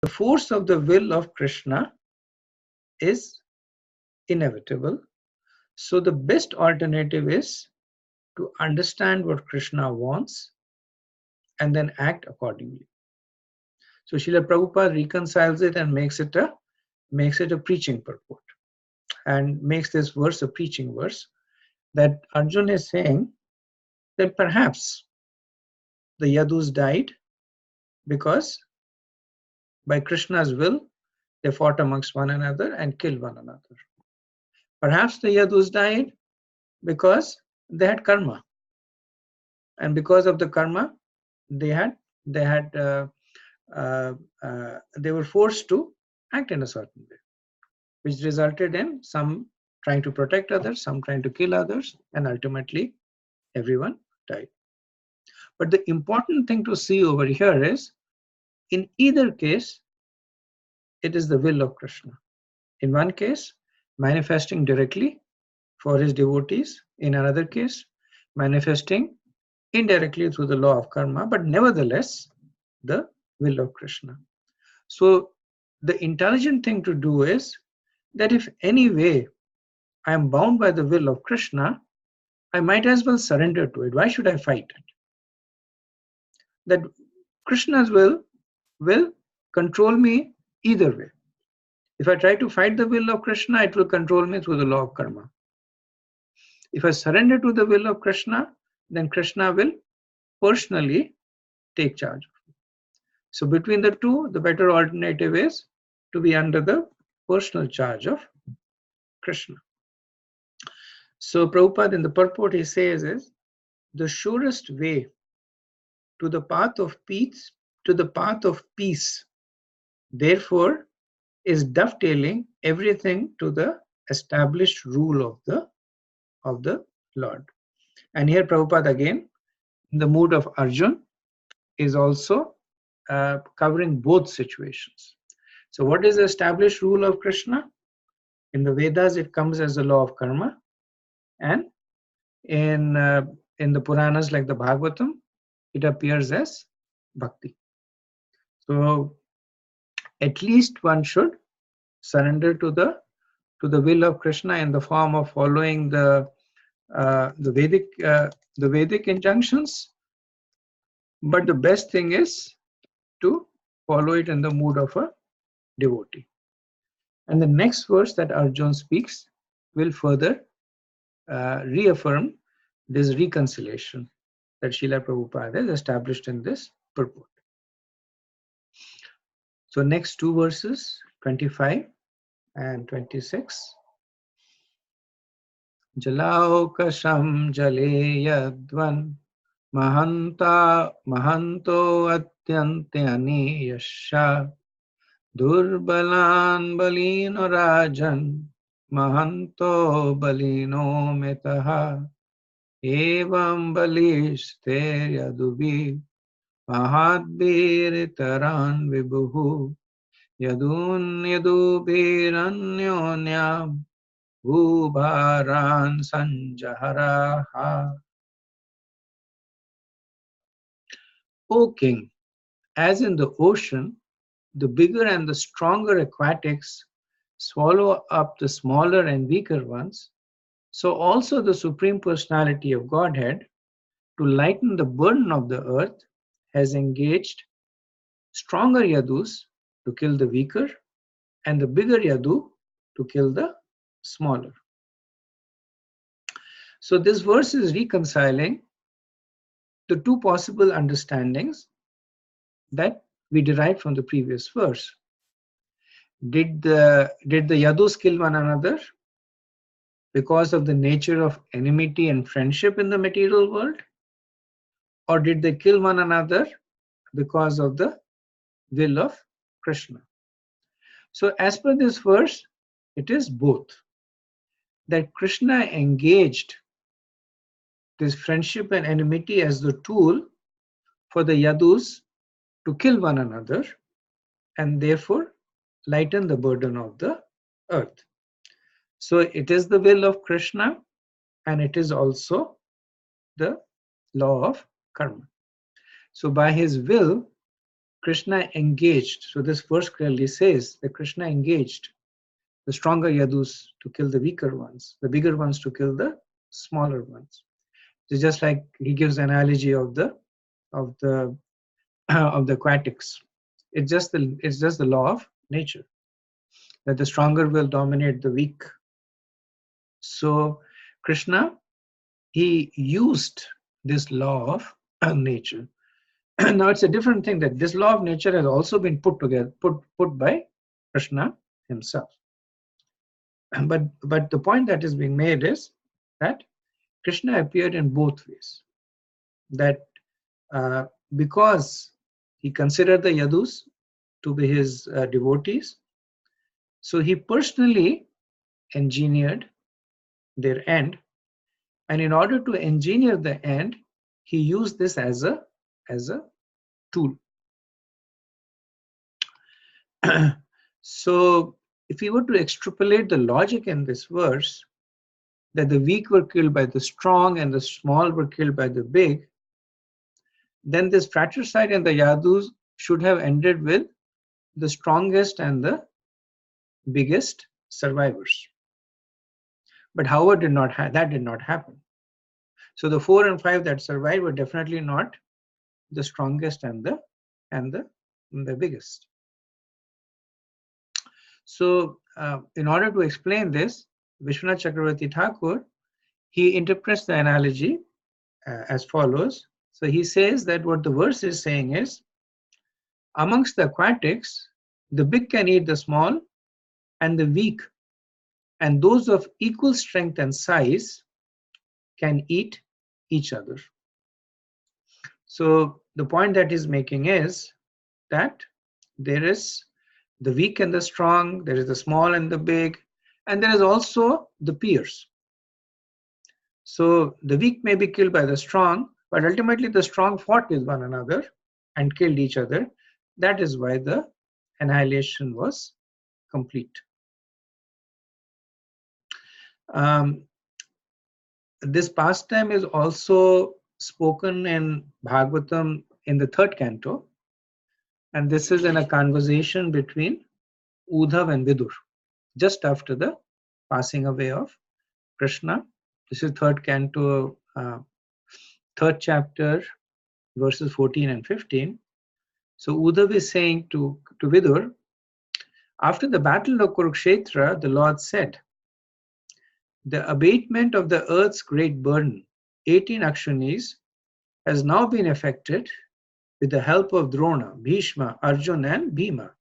the force of the will of Krishna is inevitable. So the best alternative is to understand what Krishna wants and then act accordingly. So Srila Prabhupada reconciles it and makes it a preaching purport, and makes this verse a preaching verse, that Arjuna is saying that perhaps the Yadus died because by Krishna's will they fought amongst one another and killed one another. Perhaps the Yadus died because they had karma, and because of the karma they had they had they were forced to act in a certain way, which resulted in some trying to protect others, some trying to kill others, and ultimately everyone died. But the important thing to see over here is, in either case, it is the will of Krishna. In one case, manifesting directly for his devotees. In another case, manifesting indirectly through the law of karma, but nevertheless, the will of Krishna. So the intelligent thing to do is that if any way I am bound by the will of Krishna, I might as well surrender to it. Why should I fight it? That Krishna's will control me either way. If I try to fight the will of Krishna, it will control me through the law of karma. If I surrender to the will of Krishna, then Krishna will personally take charge. So between the two, the better alternative is to be under the personal charge of Krishna. So Prabhupada in the purport he says is, the surest way to the path of peace, therefore, is dovetailing everything to the established rule of the Lord. And here Prabhupada again, in the mood of Arjun, is also covering both situations. So what is the established rule of Krishna? In the Vedas, it comes as the law of karma, and in the Puranas like the Bhagavatam, it appears as bhakti. So at least one should surrender to the will of Krishna in the form of following the Vedic injunctions. But the best thing is to follow it in the mood of a devotee. And the next verse that Arjuna speaks will further reaffirm this reconciliation that Srila Prabhupada has established in this purport. So next two verses, 25 and 26. Jalaukasham jale yadvan mahanto atyante yasha durbalan balino rajan mahanto balino metaha evam balishte yadubi mahadbiritaran vibhuhu yadun yadubiranyonyam bhubharan sanjaharaha. O king, as in the ocean, the bigger and the stronger aquatics swallow up the smaller and weaker ones, so also the Supreme Personality of Godhead, to lighten the burden of the earth, has engaged stronger Yadus to kill the weaker, and the bigger Yadu to kill the smaller. So this verse is reconciling the two possible understandings that we derived from the previous verse. Did the Yadus kill one another because of the nature of enmity and friendship in the material world? Or did they kill one another because of the will of Krishna? So as per this verse, it is both. That Krishna engaged this friendship and enmity as the tool for the Yadus to kill one another and therefore lighten the burden of the earth. So it is the will of Krishna, and it is also the law of karma. So by his will, Krishna engaged. So this verse clearly says that Krishna engaged the stronger Yadus to kill the weaker ones, the bigger ones to kill the smaller ones. It's just like he gives the analogy of the of the of the aquatics. It's just the law of nature that the stronger will dominate the weak. So Krishna, he used this law of nature. Now it's a different thing that this law of nature has also been put by Krishna himself. But the point that is being made is that Krishna appeared in both ways. That because he considered the Yadus to be his devotees, so he personally engineered their end, and in order to engineer the end, he used this as a tool. So if we were to extrapolate the logic in this verse, that the weak were killed by the strong and the small were killed by the big, then this fratricide in the Yadus should have ended with the strongest and the biggest survivors. But however, that did not happen. So the 4 and 5 that survived were definitely not the strongest and the biggest. So in order to explain this, Vishwanath Chakravarti Thakur, he interprets the analogy as follows. So he says that what the verse is saying is, amongst the aquatics, the big can eat the small, and the weak and those of equal strength and size can eat each other. So the point that he's making is that there is the weak and the strong, there is the small and the big, and there is also the peers. So the weak may be killed by the strong, but ultimately the strong fought with one another and killed each other. That is why the annihilation was complete. This pastime is also spoken in Bhagavatam in the 3rd canto, and this is in a conversation between Uddhav and Vidur, just after the passing away of Krishna. This is 3rd canto, 3rd chapter, verses 14 and 15. So Uddhav is saying to Vidur, after the battle of Kurukshetra, the Lord said, the abatement of the earth's great burden, 18 Akshanis, has now been effected with the help of Drona, Bhishma, Arjuna, and Bhima.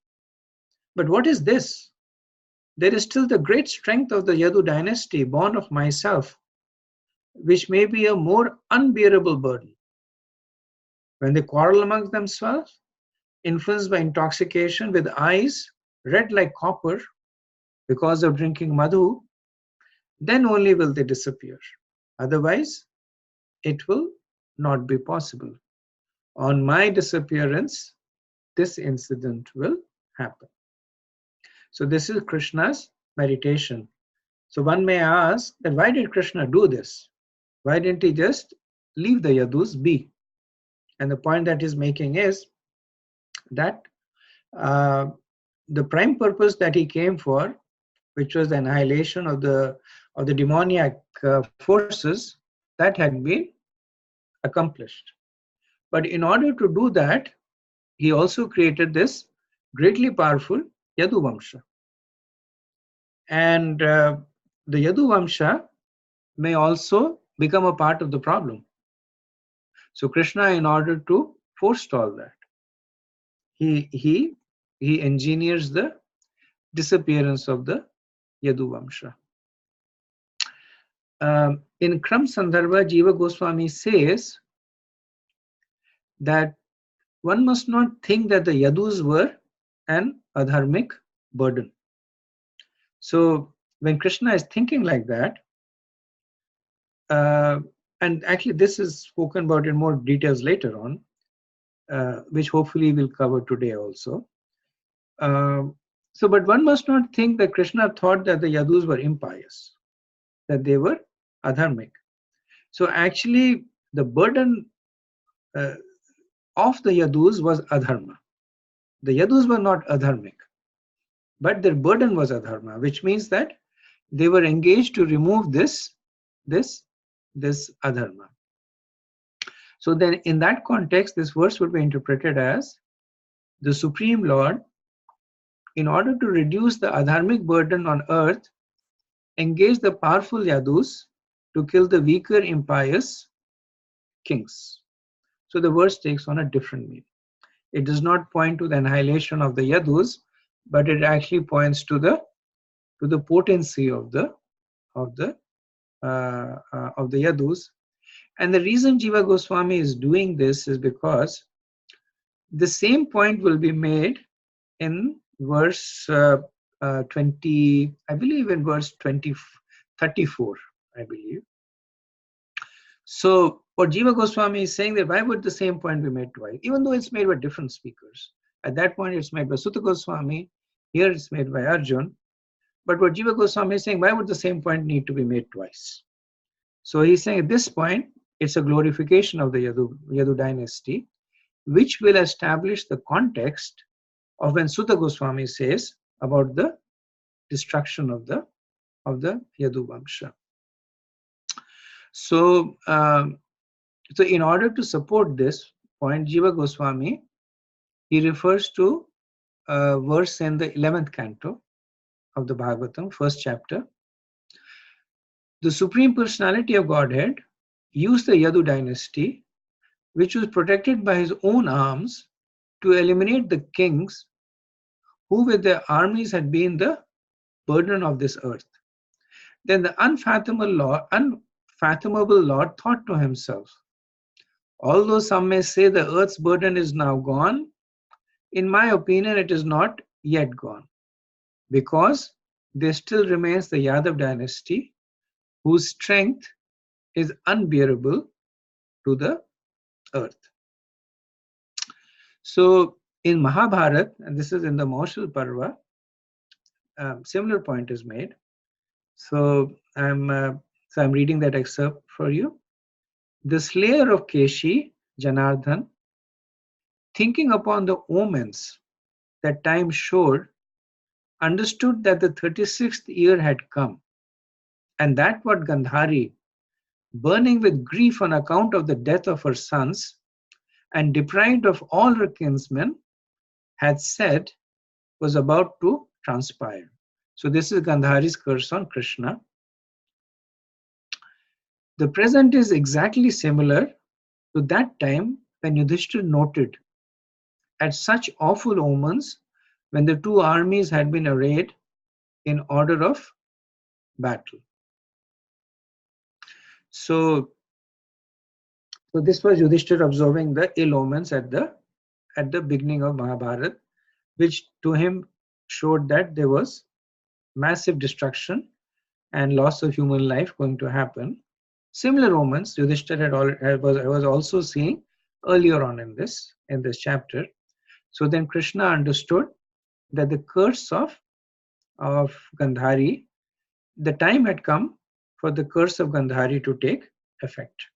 But what is this? There is still the great strength of the Yadu dynasty, born of myself, which may be a more unbearable burden. When they quarrel amongst themselves, influenced by intoxication with eyes red like copper because of drinking madhu, then only will they disappear. Otherwise, it will not be possible. On my disappearance, this incident will happen. So this is Krishna's meditation. So one may ask that why did Krishna do this? Why didn't he just leave the Yadus be? And the point that he's making is that the prime purpose that he came for, which was the annihilation of the demoniac forces, that had been accomplished. But in order to do that, he also created this greatly powerful Yadu Vamsha. And the Yadu Vamsha may also become a part of the problem. So Krishna, in order to forestall that, he engineers the disappearance of the Yadu Vamsha. In Kram Sandarbha, Jiva Goswami says that one must not think that the Yadus were an adharmic burden. So when Krishna is thinking like that, and actually this is spoken about in more details later on, which hopefully we'll cover today also. But one must not think that Krishna thought that the Yadus were impious, that they were adharmic. So actually the burden of the Yadus was adharma. The Yadus were not adharmic, but their burden was adharma, which means that they were engaged to remove this adharma. So then in that context, this verse would be interpreted as the Supreme Lord, in order to reduce the adharmic burden on earth, engaged the powerful Yadus to kill the weaker impious kings. So the verse takes on a different meaning. It does not point to the annihilation of the Yadus, but it actually points to the potency of the Yadus. And the reason Jiva Goswami is doing this is because the same point will be made in verse 20, I believe in verse 34, I believe. So what Jiva Goswami is saying, that why would the same point be made twice, even though it's made by different speakers? At that point it's made by Sutta Goswami, here it's made by Arjun. But what Jiva Goswami is saying, why would the same point need to be made twice? So he's saying at this point, it's a glorification of the Yadu dynasty, which will establish the context of when Sutta Goswami says about the destruction of the Yadu Vamsha. So, so in order to support this point, Jiva Goswami, he refers to a verse in the 11th canto of the Bhagavatam, first chapter. The Supreme Personality of Godhead used the Yadu dynasty, which was protected by his own arms, to eliminate the kings who with their armies had been the burden of this earth. Then the unfathomable Lord thought to himself, although some may say the earth's burden is now gone, in my opinion it is not yet gone, because there still remains the Yadav dynasty, whose strength is unbearable to the earth. So in Mahabharata, and this is in the Maushal Parva, similar point is made. So I'm reading that excerpt for you. The slayer of Keshi, Janardhan, thinking upon the omens that time showed, understood that the 36th year had come, and that what Gandhari, burning with grief on account of the death of her sons, and deprived of all her kinsmen, had said was about to transpire. So this is Gandhari's curse on Krishna. The present is exactly similar to that time when Yudhishthira noted at such awful omens when the two armies had been arrayed in order of battle. So this was Yudhishthira observing the ill omens at the beginning of Mahabharata, which to him showed that there was massive destruction and loss of human life going to happen. Similar omens Yudhishthira was also seeing earlier on in this chapter. So then Krishna understood that the curse of Gandhari, the time had come for the curse of Gandhari to take effect,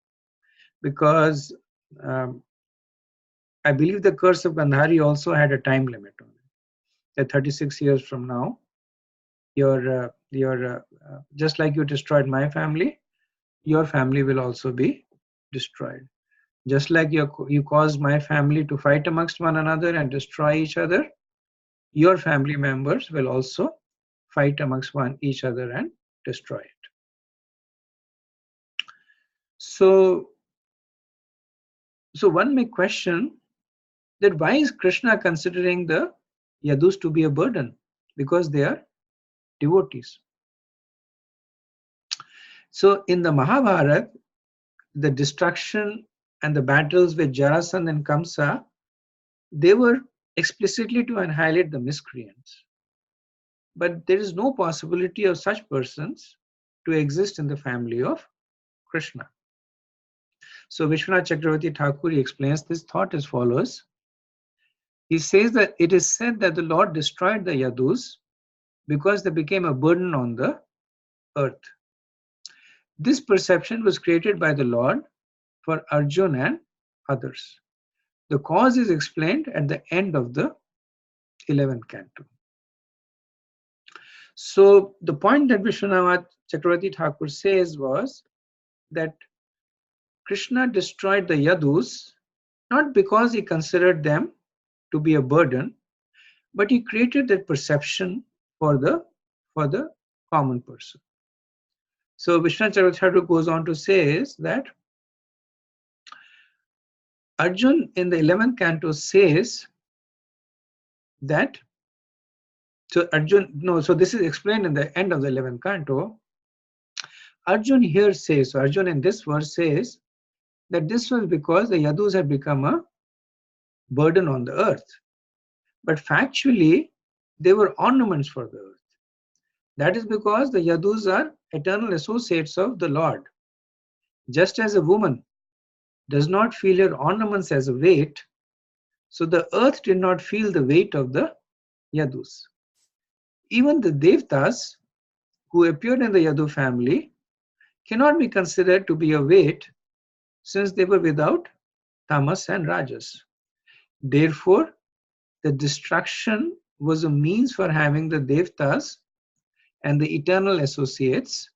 because I believe the curse of Gandhari also had a time limit on it. That 36 years from now, just like you destroyed my family, your family will also be destroyed. Just like you caused my family to fight amongst one another and destroy each other, your family members will also fight amongst each other and destroy it. So one may question that why is Krishna considering the Yadus to be a burden? Because they are devotees. So in the Mahabharata, the destruction and the battles with Jarasandha and Kamsa, they were explicitly to annihilate the miscreants. But there is no possibility of such persons to exist in the family of Krishna. So Vishwanath Chakravarti Thakur explains this thought as follows. He says that it is said that the Lord destroyed the Yadus because they became a burden on the earth. This perception was created by the Lord for Arjuna and others. The cause is explained at the end of the 11th canto. So the point that Vishwanath Chakravarti Thakur says was that Krishna destroyed the Yadus not because he considered them to be a burden, but he created that perception for the common person. So Vishwanath Chakravarti Thakur goes on to say is that Arjun in the 11th canto says that, so this is explained in the end of the 11th canto. Arjun here says, so Arjun in this verse says that this was because the Yadus had become a burden on the earth. But factually, they were ornaments for the earth. That is because the Yadus are eternal associates of the Lord. Just as a woman does not feel her ornaments as a weight, so the earth did not feel the weight of the Yadus. Even the Devtas, who appeared in the Yadu family, cannot be considered to be a weight since they were without tamas and rajas. Therefore, the destruction was a means for having the Devtas and the eternal associates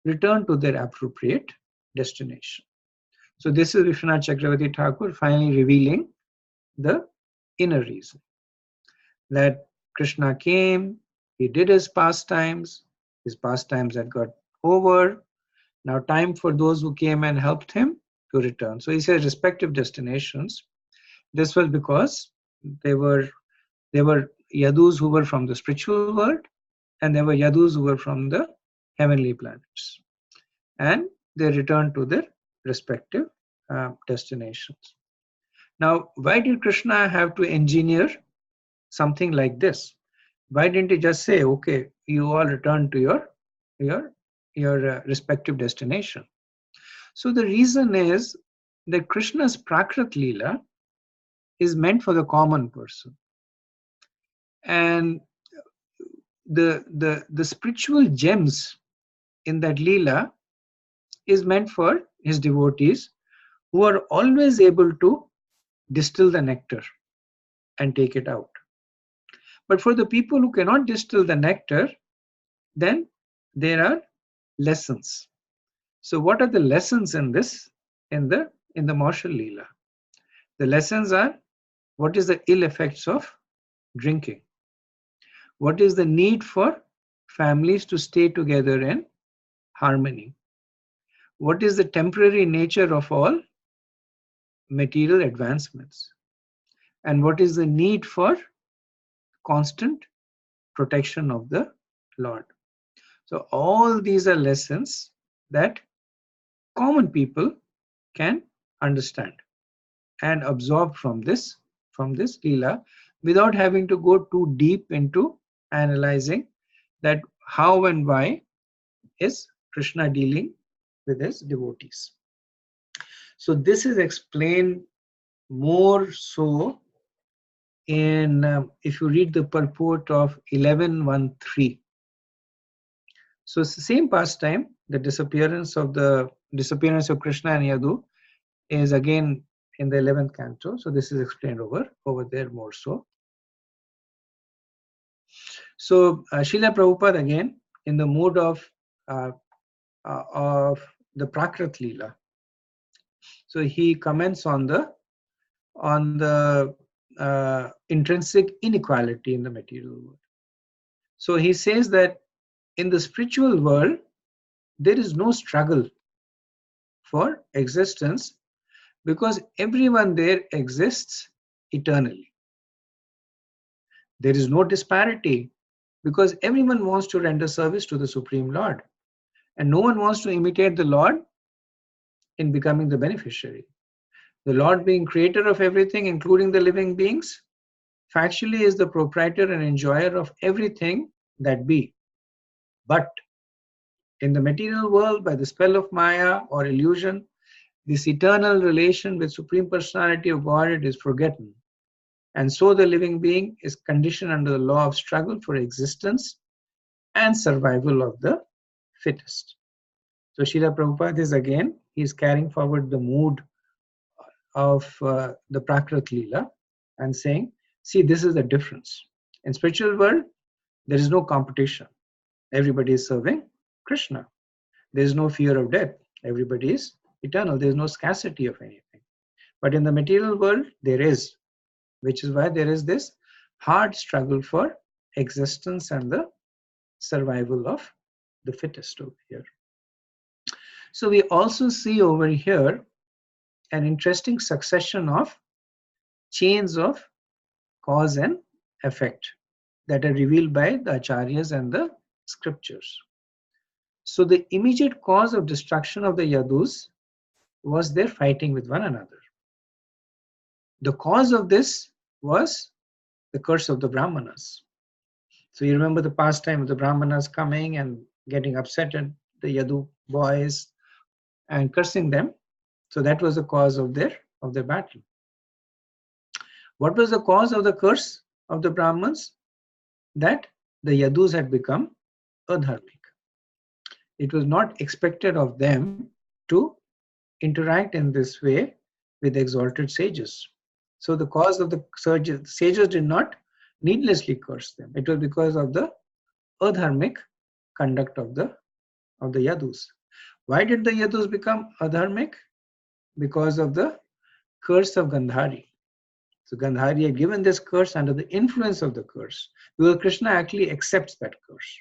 return to their appropriate destination. So this is Vishwanath Chakravarti Thakur finally revealing the inner reason. That Krishna came, he did his pastimes had got over. Now time for those who came and helped him to return. So he says respective destinations. This was because they were Yadus who were from the spiritual world, and there were Yadus who were from the heavenly planets. And they returned to their respective destinations. Now, why did Krishna have to engineer something like this? Why didn't he just say, okay, you all return to your respective destination? So the reason is that Krishna's Prakrit Leela is meant for the common person. And the spiritual gems in that Leela is meant for his devotees who are always able to distill the nectar and take it out. But for the people who cannot distill the nectar, then there are lessons. So what are the lessons in this, in the Marshal Leela? The lessons are, what is the ill effects of drinking? What is the need for families to stay together in harmony? What is the temporary nature of all material advancements? And what is the need for constant protection of the Lord? So all these are lessons that common people can understand and absorb from this Leela without having to go too deep into analyzing that how and why is Krishna dealing with his devotees. So this is explained more so in if you read the purport of 11.1.3. So it's the same pastime. The disappearance of Krishna and Yadu is again in the 11th canto. So this is explained over there more so. So Srila Prabhupada again in the mood of the Prakrit Leela. So he comments on the intrinsic inequality in the material world. So he says that in the spiritual world, there is no struggle for existence because everyone there exists eternally. There is no disparity because everyone wants to render service to the Supreme Lord, and no one wants to imitate the Lord in becoming the beneficiary. The Lord, being creator of everything, including the living beings, factually is the proprietor and enjoyer of everything that be. But in the material world, by the spell of Maya or illusion, this eternal relation with Supreme Personality of Godhead is forgotten. And so the living being is conditioned under the law of struggle for existence and survival of the fittest. So Srila Prabhupada is again, he is carrying forward the mood of the Prakrit Leela and saying, see, this is the difference. In spiritual world, there is no competition. Everybody is serving Krishna. There is no fear of death. Everybody is eternal. There is no scarcity of anything. But in the material world, there is, which is why there is this hard struggle for existence and the survival of the fittest over here. So we also see over here an interesting succession of chains of cause and effect that are revealed by the acharyas and the scriptures. So the immediate cause of destruction of the Yadus was their fighting with one another. The cause of this was the curse of the Brahmanas. So you remember the pastime of the Brahmanas coming and getting upset at the Yadu boys and cursing them. So that was the cause of their battle. What was the cause of the curse of the Brahmins? That the Yadus had become adharmic. It was not expected of them to interact in this way with exalted sages. So the cause of the sages did not needlessly curse them. It was because of the adharmic conduct of the Yadus. Why did the Yadus become adharmic? Because of the curse of Gandhari. So Gandhari had given this curse under the influence of the curse, because Krishna actually accepts that curse.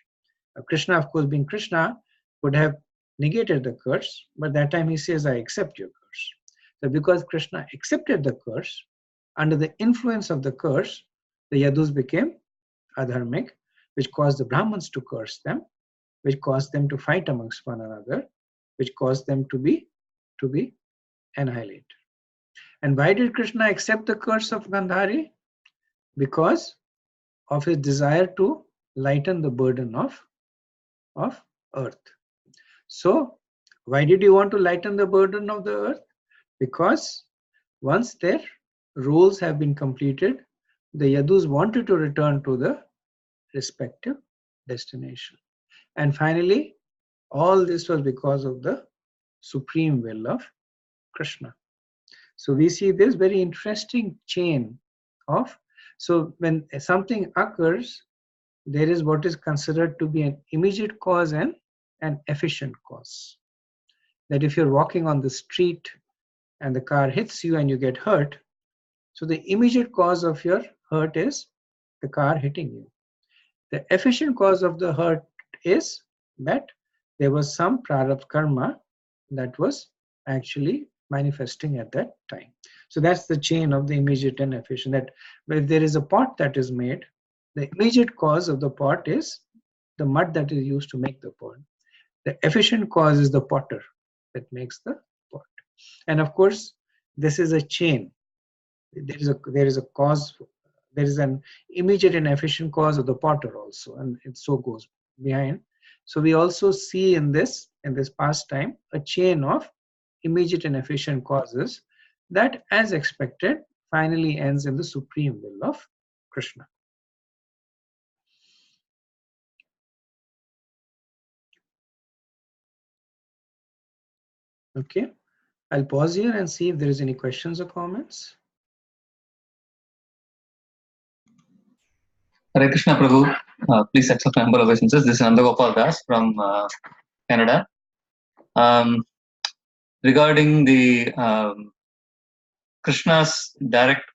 Krishna, of course, being Krishna, would have negated the curse, but that time he says, I accept your curse. So because Krishna accepted the curse, under the influence of the curse, the Yadus became adharmic, which caused the Brahmins to curse them, which caused them to fight amongst one another, which caused them to be annihilated. And why did Krishna accept the curse of Gandhari? Because of his desire to lighten the burden of earth. So why did he want to lighten the burden of the earth? Because once their roles have been completed, the Yadus wanted to return to the respective destination. And finally, all this was because of the supreme will of Krishna. So we see this very interesting chain of, so when something occurs, there is what is considered to be an immediate cause and an efficient cause. That if you're walking on the street and the car hits you and you get hurt, so the immediate cause of your hurt is the car hitting you. The efficient cause of the hurt is that there was some prarabdha karma that was actually manifesting at that time. So that's the chain of the immediate and efficient, that if there is a pot that is made, the immediate cause of the pot is the mud that is used to make the pot. The efficient cause is the potter that makes the pot. And of course, this is a chain. There is a cause, there is an immediate and efficient cause of the potter also, and it so goes behind. So we also see in this pastime a chain of immediate and efficient causes that, as expected, finally ends in the supreme will of Krishna. Okay, I'll pause here and see if there is any questions or comments. Hare Krishna Prabhu, please accept my humble obeisances. This is Nandagopal Das from Canada. Regarding the Krishna's direct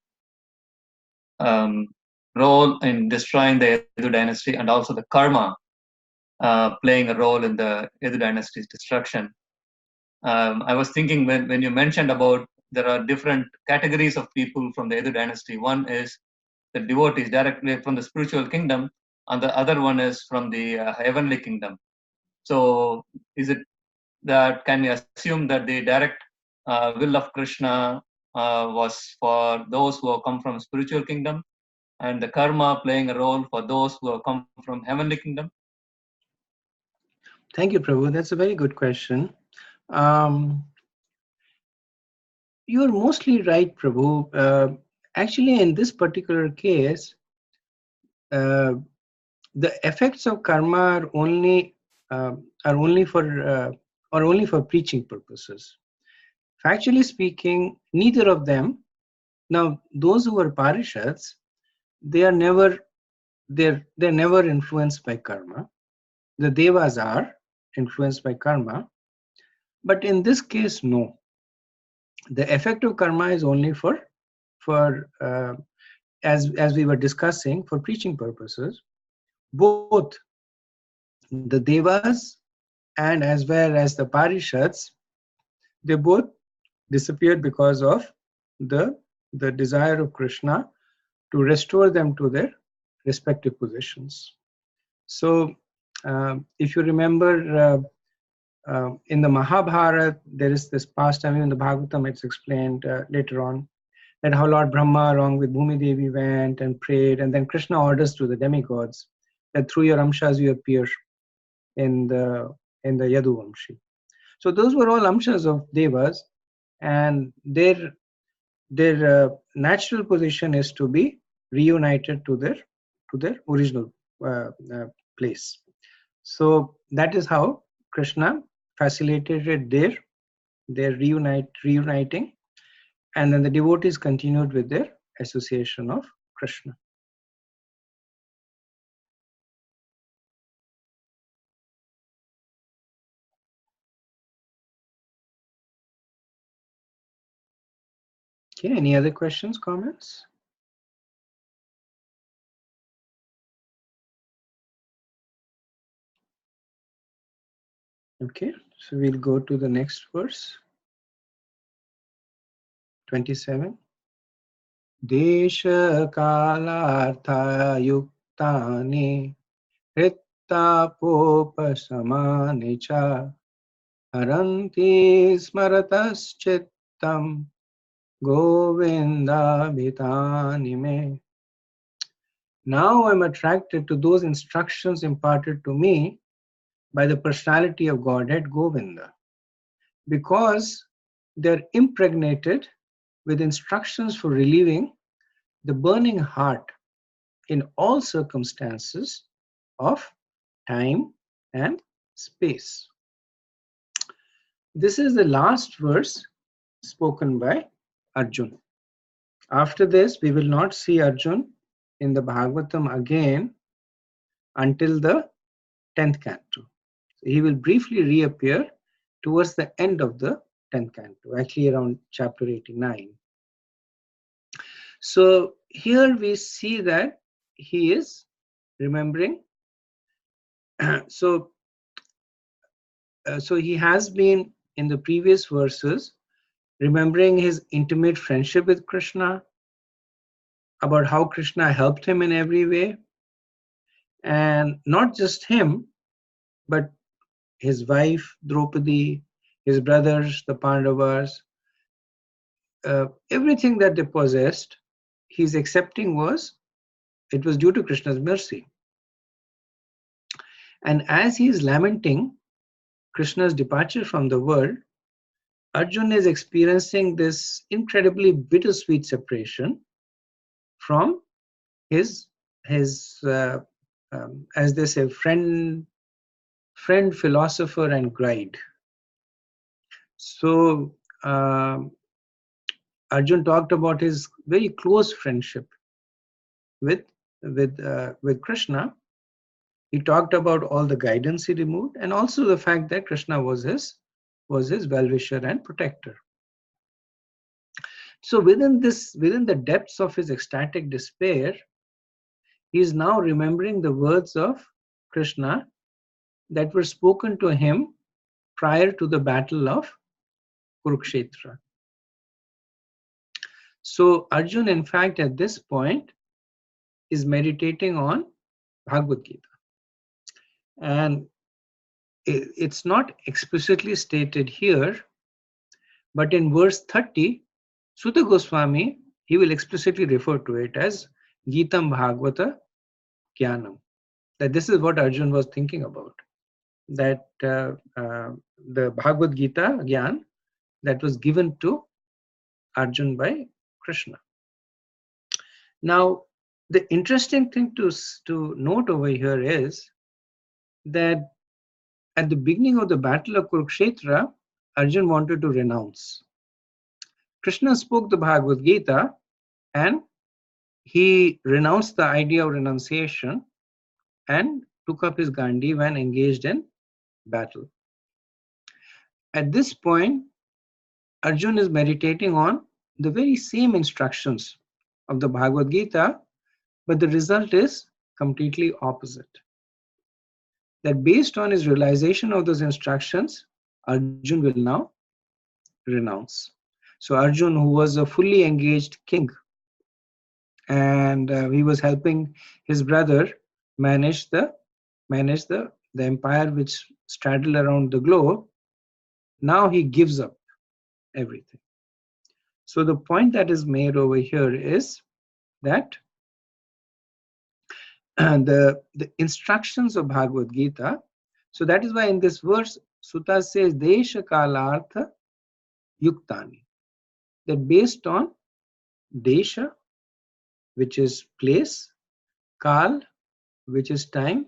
role in destroying the Yadu dynasty, and also the karma playing a role in the Yadu dynasty's destruction. I was thinking when you mentioned about there are different categories of people from the Yadu dynasty. One is the devotees directly from the spiritual kingdom, and the other one is from the heavenly kingdom. So is it that, can we assume that the direct will of Krishna was for those who have come from spiritual kingdom, and the karma playing a role for those who have come from heavenly kingdom? Thank you, Prabhu. That's a very good question. You're mostly right, Prabhu. Actually, in this particular case, the effects of karma are only for preaching purposes. Factually speaking, neither of them. Now, those who are parishads, they are never they're never influenced by karma. The devas are influenced by karma, but in this case, no. The effect of karma is only for as we were discussing, for preaching purposes. Both the devas and as well as the parishads, they both disappeared because of the the desire of Krishna to restore them to their respective positions. So, if you remember, in the Mahabharata, there is this pastime. In the Bhagavatam, it's explained later on that how Lord Brahma, along with Bhumi Devi, went and prayed, and then Krishna orders to the demigods that through your amshas you appear in the Yaduvamshi. So those were all amshas of devas, and their natural position is to be reunited to their original place. So that is how Krishna facilitated their reuniting, and then the devotees continued with their association of Krishna. Okay, any other questions, comments? Okay, so we'll go to the next verse, 27. Desha kalartha yuktani hrittapopasamani cha haranti smaratas Govinda Bhitani me. Now I'm attracted to those instructions imparted to me by the personality of Godhead Govinda, because they're impregnated with instructions for relieving the burning heart in all circumstances of time and space. This is the last verse spoken by Arjun. After this, we will not see Arjun in the Bhagavatam again until the 10th canto. So he will briefly reappear towards the end of the 10th canto, actually around chapter 89. So here we see that he is remembering. So he has been in the previous verses remembering his intimate friendship with Krishna, about how Krishna helped him in every way, and not just him, but his wife Draupadi, his brothers, the Pandavas, everything that they possessed, he's accepting it was due to Krishna's mercy. And as he is lamenting Krishna's departure from the world, Arjuna is experiencing this incredibly bittersweet separation from his as they say, friend, philosopher, and guide. So Arjun talked about his very close friendship with Krishna. He talked about all the guidance he removed, and also the fact that Krishna was his well-wisher and protector. So within the depths of his ecstatic despair, he is now remembering the words of Krishna that were spoken to him prior to the battle of Kurukshetra. So Arjun, in fact, at this point, is meditating on Bhagavad Gita. And it's not explicitly stated here, but in verse 30, Sutta Goswami, he will explicitly refer to it as Gitam Bhagavata Jnanam. That this is what Arjun was thinking about. That the Bhagavad Gita Gyan that was given to Arjun by Krishna. Now, the interesting thing to note over here is that at the beginning of the battle of Kurukshetra, Arjun wanted to renounce. Krishna spoke the Bhagavad Gita, and he renounced the idea of renunciation and took up his Gandhi when engaged in battle. At this point, Arjun is meditating on the very same instructions of the Bhagavad Gita, but the result is completely opposite. That based on his realization of those instructions, Arjun will now renounce. So Arjun, who was a fully engaged king, and he was helping his brother manage the empire which straddled around the globe, now he gives up everything. So the point that is made over here is that the instructions of Bhagavad Gita. So that is why in this verse, Sutta says Desha Kalartha Yuktani. That based on Desha, which is place, Kal, which is time,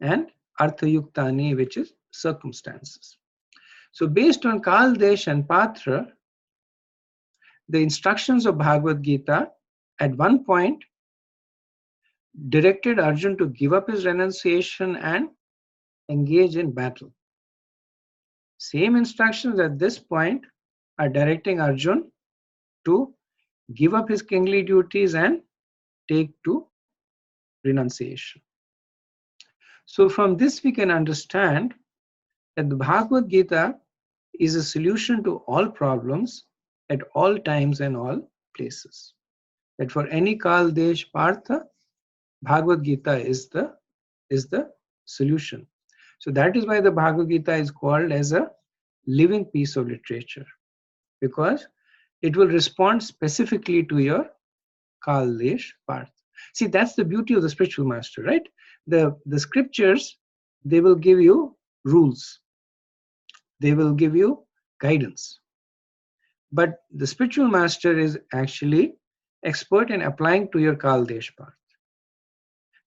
and Artha Yuktani, which is circumstances. So based on Kal, Desh, and Patra, the instructions of Bhagavad Gita at one point directed Arjun to give up his renunciation and engage in battle. Same instructions at this point are directing Arjun to give up his kingly duties and take to renunciation. So from this we can understand that the Bhagavad Gita is a solution to all problems at all times and all places. That for any Kal, Desh, Partha, Bhagavad Gita is the solution. So that is why the Bhagavad Gita is called as a living piece of literature, because it will respond specifically to your Kal, Desh, Partha. See, that's the beauty of the spiritual master, right? The scriptures, they will give you rules, they will give you guidance. But the spiritual master is actually expert in applying to your Kal, Desh, Partha.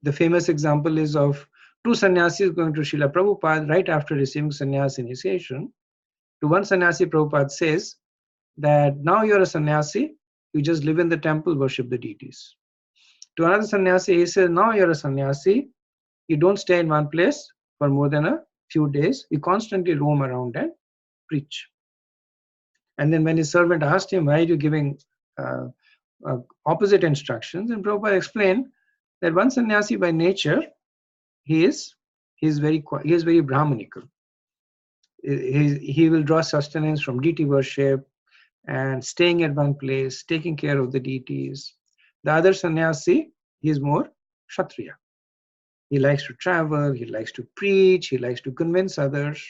The famous example is of two sannyasis going to Srila Prabhupada right after receiving sannyas initiation. To one sannyasi, Prabhupada says that now you're a sannyasi, you just live in the temple, worship the deities. To another sannyasi, he says, now you're a sannyasi, you don't stay in one place for more than a few days, you constantly roam around and preach. And then when his servant asked him, why are you giving opposite instructions? And Prabhupada explained that one sannyasi by nature, he is very Brahmanical. He will draw sustenance from deity worship and staying at one place, taking care of the deities. The other sannyasi, he is more Kshatriya. He likes to travel, he likes to preach, he likes to convince others.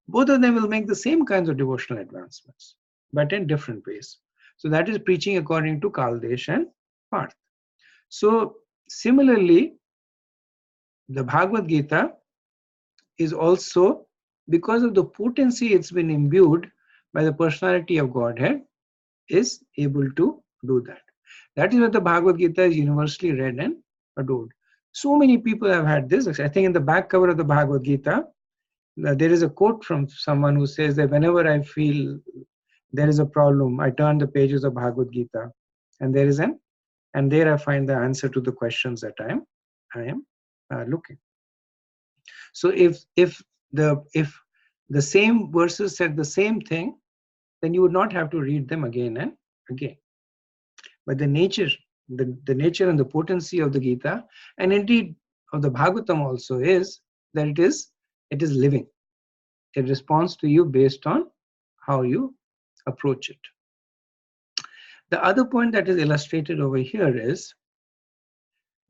Both of them will make the same kinds of devotional advancements, but in different ways. So that is preaching according to Kal, Desh, and Partha. So similarly, the Bhagavad Gita is also, because of the potency it's been imbued by the personality of Godhead, is able to do that. That is why the Bhagavad Gita is universally read and adored. So many people have had this. I think in the back cover of the Bhagavad Gita, there is a quote from someone who says that whenever I feel there is a problem, I turn the pages of Bhagavad Gita, and there I find the answer to the questions that I am looking. So if the same verses said the same thing, then you would not have to read them again and again. But the nature and the potency of the Gita, and indeed of the Bhagavatam also, is that it is living. It responds to you based on how you approach it. The other point that is illustrated over here is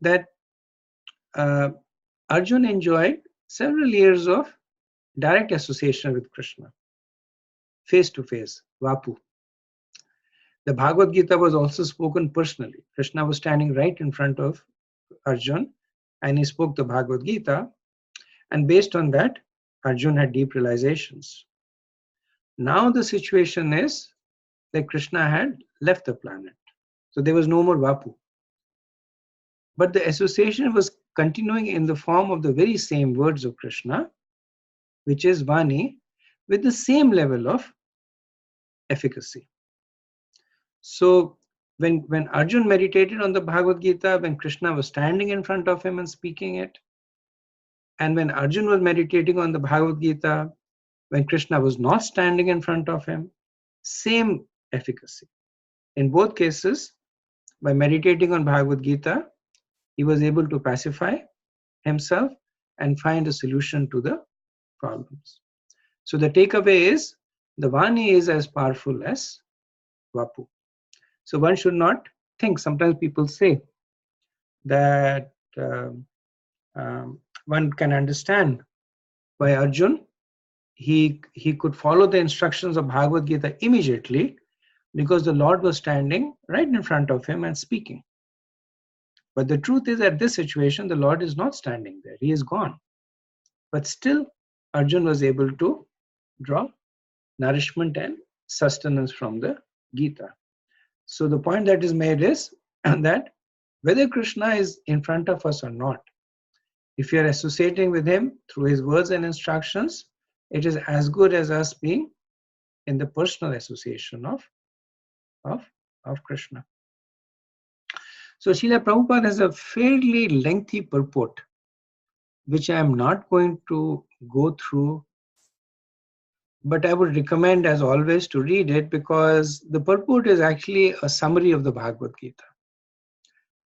that Arjun enjoyed several years of direct association with Krishna, face to face, Vapu. The Bhagavad Gita was also spoken personally. Krishna was standing right in front of Arjun and he spoke the Bhagavad Gita, and based on that, Arjun had deep realizations. Now the situation is that Krishna had left the planet, so there was no more Vapu. But the association was continuing in the form of the very same words of Krishna, which is Vani, with the same level of efficacy. So when Arjun meditated on the Bhagavad Gita, when Krishna was standing in front of him and speaking it, and when Arjun was meditating on the Bhagavad Gita, when Krishna was not standing in front of him, same efficacy. In both cases, by meditating on Bhagavad Gita, he was able to pacify himself and find a solution to the problems. So the takeaway is the Vani is as powerful as Vapu. So one should not think. Sometimes people say that one can understand why Arjun he could follow the instructions of Bhagavad Gita immediately because the Lord was standing right in front of him and speaking. But the truth is, at this situation, the Lord is not standing there. He is gone. But still, Arjun was able to draw nourishment and sustenance from the Gita. So the point that is made is that whether Krishna is in front of us or not, if we are associating with him through his words and instructions, it is as good as us being in the personal association of Krishna. So Srila Prabhupada has a fairly lengthy purport, which I am not going to go through, but I would recommend, as always, to read it because the purport is actually a summary of the Bhagavad Gita.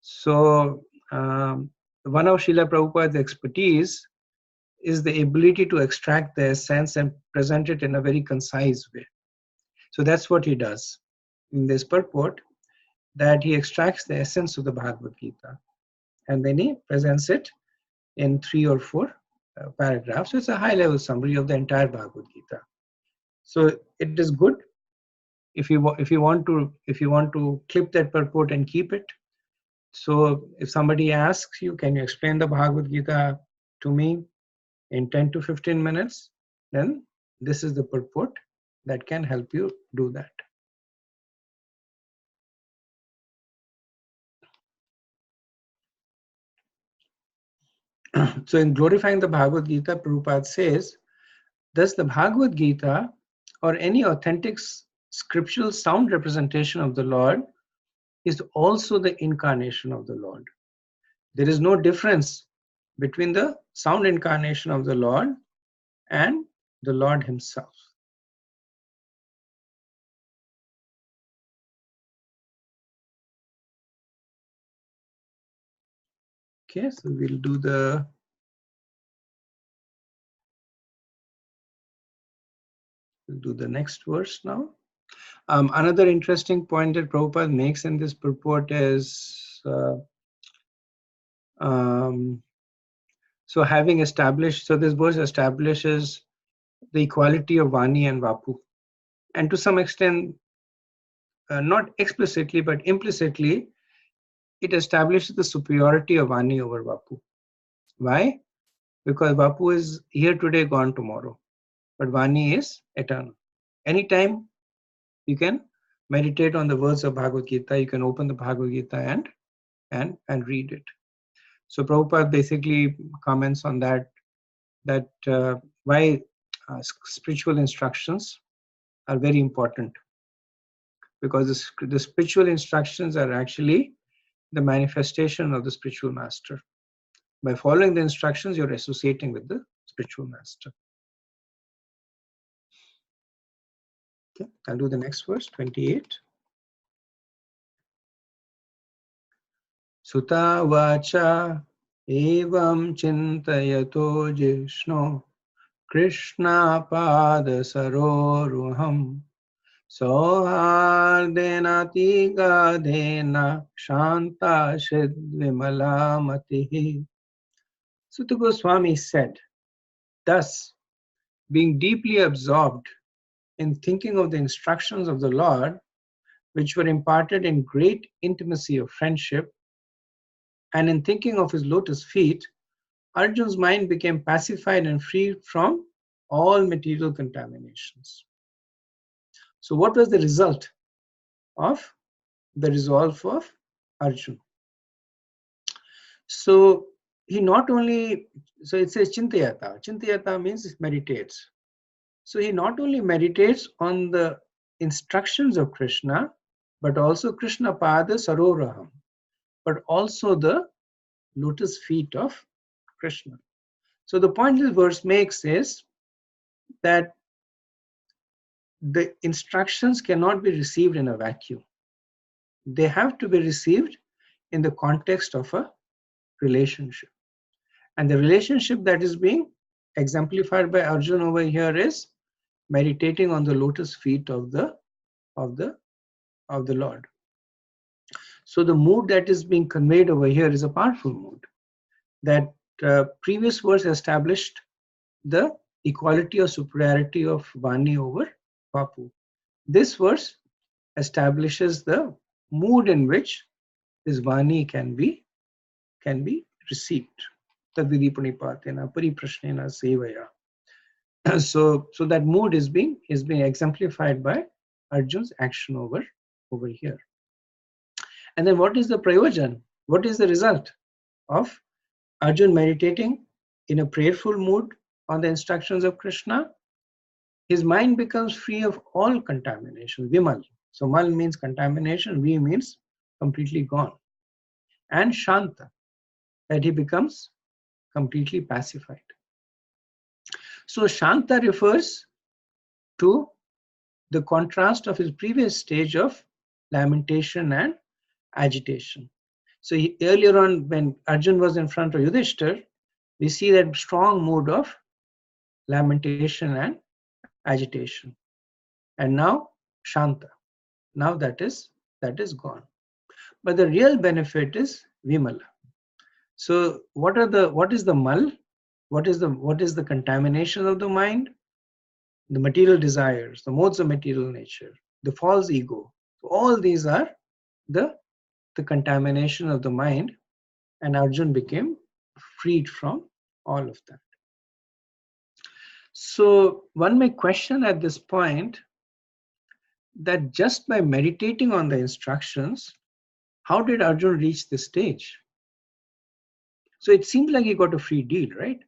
So one of Srila Prabhupada's expertise is the ability to extract the essence and present it in a very concise way. So that's what he does in this purport, that he extracts the essence of the Bhagavad Gita and then he presents it in 3 or 4 paragraphs. So it's a high-level summary of the entire Bhagavad Gita. So it is good if you want to clip that purport and keep it. So if somebody asks you, can you explain the Bhagavad Gita to me in 10 to 15 minutes, then this is the purport that can help you do that. So in glorifying the Bhagavad Gita, Prabhupada says, thus the Bhagavad Gita or any authentic scriptural sound representation of the Lord is also the incarnation of the Lord. There is no difference between the sound incarnation of the Lord and the Lord himself. Okay, so we'll do the next verse now. Another interesting point that Prabhupada makes in this purport is so having established, so this verse establishes the equality of Vani and Vapu. And to some extent, not explicitly, but implicitly, it establishes the superiority of Vani over Vapu. Why? Because Vapu is here today, gone tomorrow. But Vani is eternal. Anytime you can meditate on the words of Bhagavad Gita, you can open the Bhagavad Gita and read it. So Prabhupada basically comments on that why spiritual instructions are very important, because the spiritual instructions are actually the manifestation of the spiritual master. By following the instructions, you're associating with the spiritual master. Okay, I'll do the next verse, 28. Sutta vacha evam chintayato jishno Krishna pada saroruham Sohardena tigadena shanta shidvimala matihi. Sutta Goswami said, thus, being deeply absorbed in thinking of the instructions of the Lord, which were imparted in great intimacy of friendship, and in thinking of his lotus feet, Arjun's mind became pacified and free from all material contaminations. So what was the result of the resolve of Arjun? So he not only, so it says Chintayata. Chintayata means meditates. So he not only meditates on the instructions of Krishna, but also Krishna Pada Saroraham, but also the lotus feet of Krishna. So the point this verse makes is that the instructions cannot be received in a vacuum. They have to be received in the context of a relationship. And the relationship that is being exemplified by Arjuna over here is meditating on the lotus feet of the Lord. So the mood that is being conveyed over here is a powerful mood. That previous verse established the equality or superiority of Vani over Vapu. This verse establishes the mood in which this Vani can be received. Tadvidi Pranipatena Pariprashnena Sevaya. So that mood is being exemplified by Arjun's action over here. And then what is the prayojan? What is the result of Arjun meditating in a prayerful mood on the instructions of Krishna? His mind becomes free of all contamination. Vimal. So mal means contamination, vi means completely gone. And shanta, that he becomes completely pacified. So shanta refers to the contrast of his previous stage of lamentation and agitation. So earlier on, when Arjun was in front of Yudhishthir, we see that strong mood of lamentation and agitation. And now shanta. Now that is gone. But the real benefit is vimala. So what is the mal? What is the contamination of the mind? The material desires, the modes of material nature, the false ego. So all these are the contamination of the mind, and Arjun became freed from all of that. So one may question at this point that just by meditating on the instructions, how did Arjun reach this stage? So it seems like he got a free deal, right?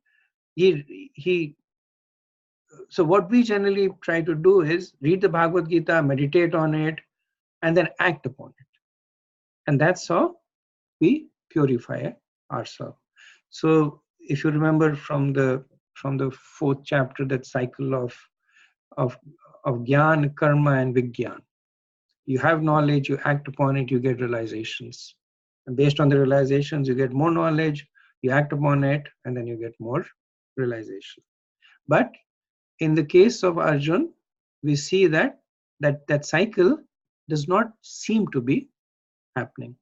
So what we generally try to do is read the Bhagavad Gita, meditate on it, and then act upon it. And that's how we purify ourselves. So if you remember from the fourth chapter, that cycle of Gyan, Karma, and Vigyan. You have knowledge, you act upon it, you get realizations. And based on the realizations, you get more knowledge, you act upon it, and then you get more realization. But in the case of Arjun, we see that cycle does not seem to be happening.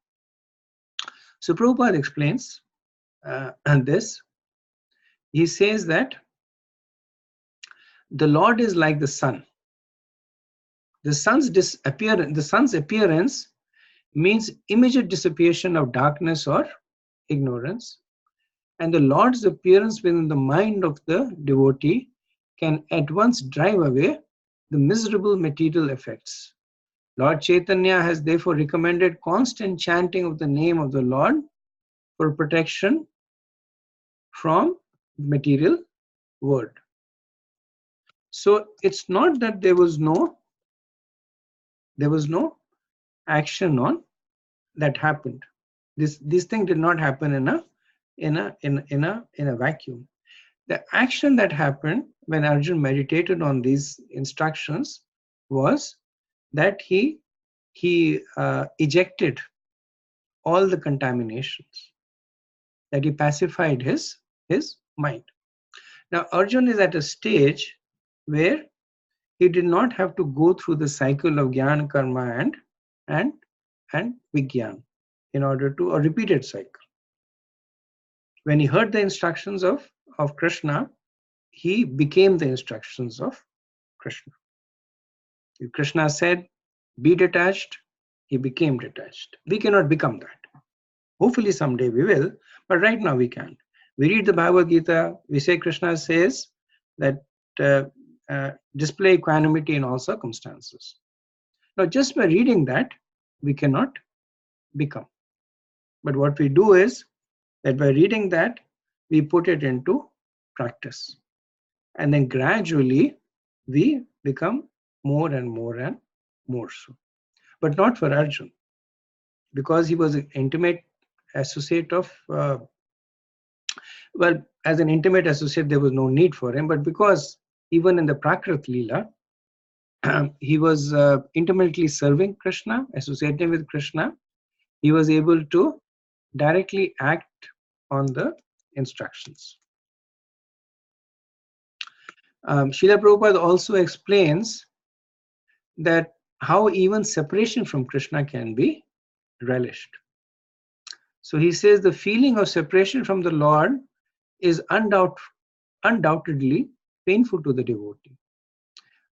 So Prabhupada explains this. He says that the Lord is like the sun. The sun's appearance means immediate dissipation of darkness or ignorance. And the Lord's appearance within the mind of the devotee can at once drive away the miserable material effects. Lord Chaitanya has therefore recommended constant chanting of the name of the Lord for protection from material world. So it's not that there was no action on that happened. This thing did not happen in a vacuum. The action that happened when Arjun meditated on these instructions was that he ejected all the contaminations, that he pacified his mind. Now Arjun is at a stage where he did not have to go through the cycle of Gyan, Karma, and Vigyan in order to a repeated cycle. When he heard the instructions of Krishna, he became the instructions of Krishna. If Krishna said, be detached, he became detached. We cannot become that. Hopefully someday we will, but right now we can't. We read the Bhagavad Gita, we say Krishna says that display equanimity in all circumstances. Now just by reading that, we cannot become. But what we do is that by reading that, we put it into practice. And then gradually we become more and more and more so. but not for Arjun, because he was an intimate associate of, well, as an intimate associate, there was no need for him, but because even in the Prakrit Leela, he was intimately serving Krishna, associating with Krishna, he was able to directly act on the instructions. Srila Prabhupada also explains that how even separation from Krishna can be relished. So he says the feeling of separation from the Lord is undoubtedly painful to the devotee.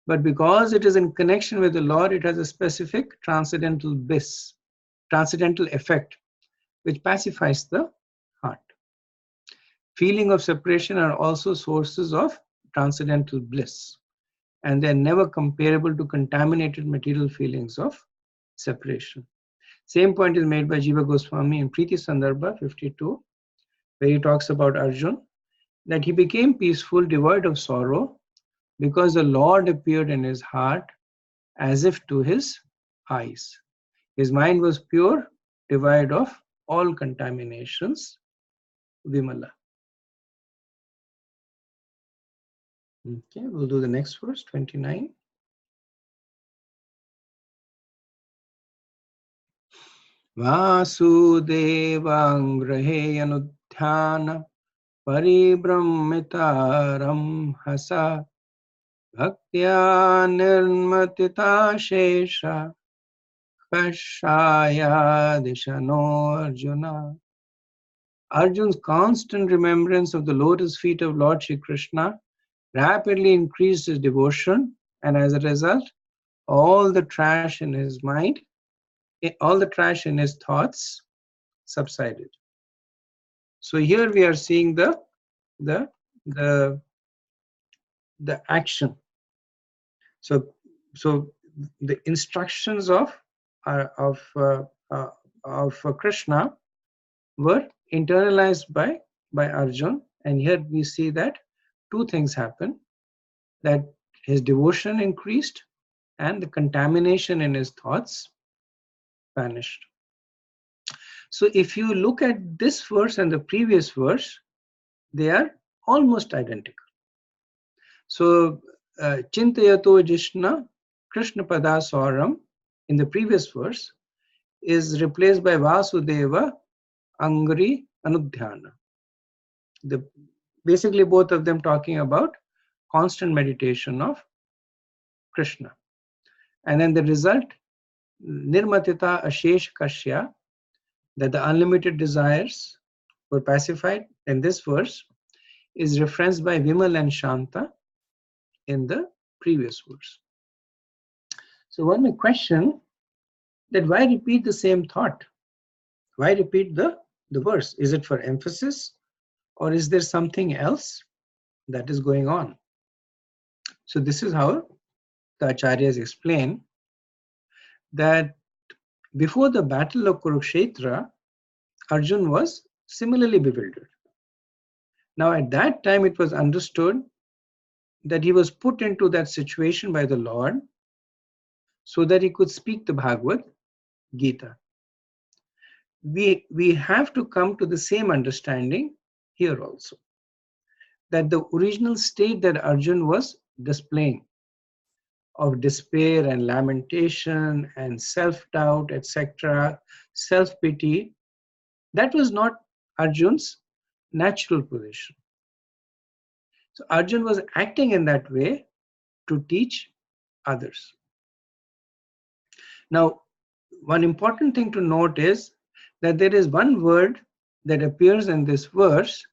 But because it is in connection with the Lord, it has a specific transcendental bliss, transcendental effect, which pacifies the heart. Feeling of separation are also sources of transcendental bliss, and they're never comparable to contaminated material feelings of separation. Same point is made by Jiva Goswami in Priti Sandarbha 52, where he talks about Arjun, that he became peaceful, devoid of sorrow, because the Lord appeared in his heart as if to his eyes. His mind was pure, devoid of all contaminations. Vimala. Okay, we'll do the next verse, 29. Vasudevangrehe anudhyana paribrahmitaram hasa bhaktya nirmatita shesha kashaya dishano Arjuna. Arjun's constant remembrance of the lotus feet of Lord Shri Krishna rapidly increased his devotion, and as a result, all the trash in his mind, all the trash in his thoughts subsided. So here we are seeing the the action. So the instructions of Krishna were internalized by Arjun, and here we see that two things happen: that his devotion increased and the contamination in his thoughts vanished. So if you look at this verse and the previous verse, they are almost identical. So Chintayato Jishna Krishna Pada Sauram in the previous verse is replaced by Vasudeva Angri Anudhyana. Basically both of them talking about constant meditation of Krishna. And then the result, Nirmatita Ashesh Kashya, that the unlimited desires were pacified in this verse, is referenced by Vimal and Shanta in the previous verse. So one may question that why repeat the same thought? Why repeat the verse? Is it for emphasis, or is there something else that is going on? So this is how the Acharyas explain that before the battle of Kurukshetra, Arjun was similarly bewildered. Now at that time it was understood that he was put into that situation by the Lord so that he could speak the Bhagavad Gita. We have to come to the same understanding here also, that the original state that Arjun was displaying of despair and lamentation and self-doubt, etc., self-pity, that was not Arjun's natural position. So Arjun was acting in that way to teach others. Now, one important thing to note is that there is one word that appears in this verse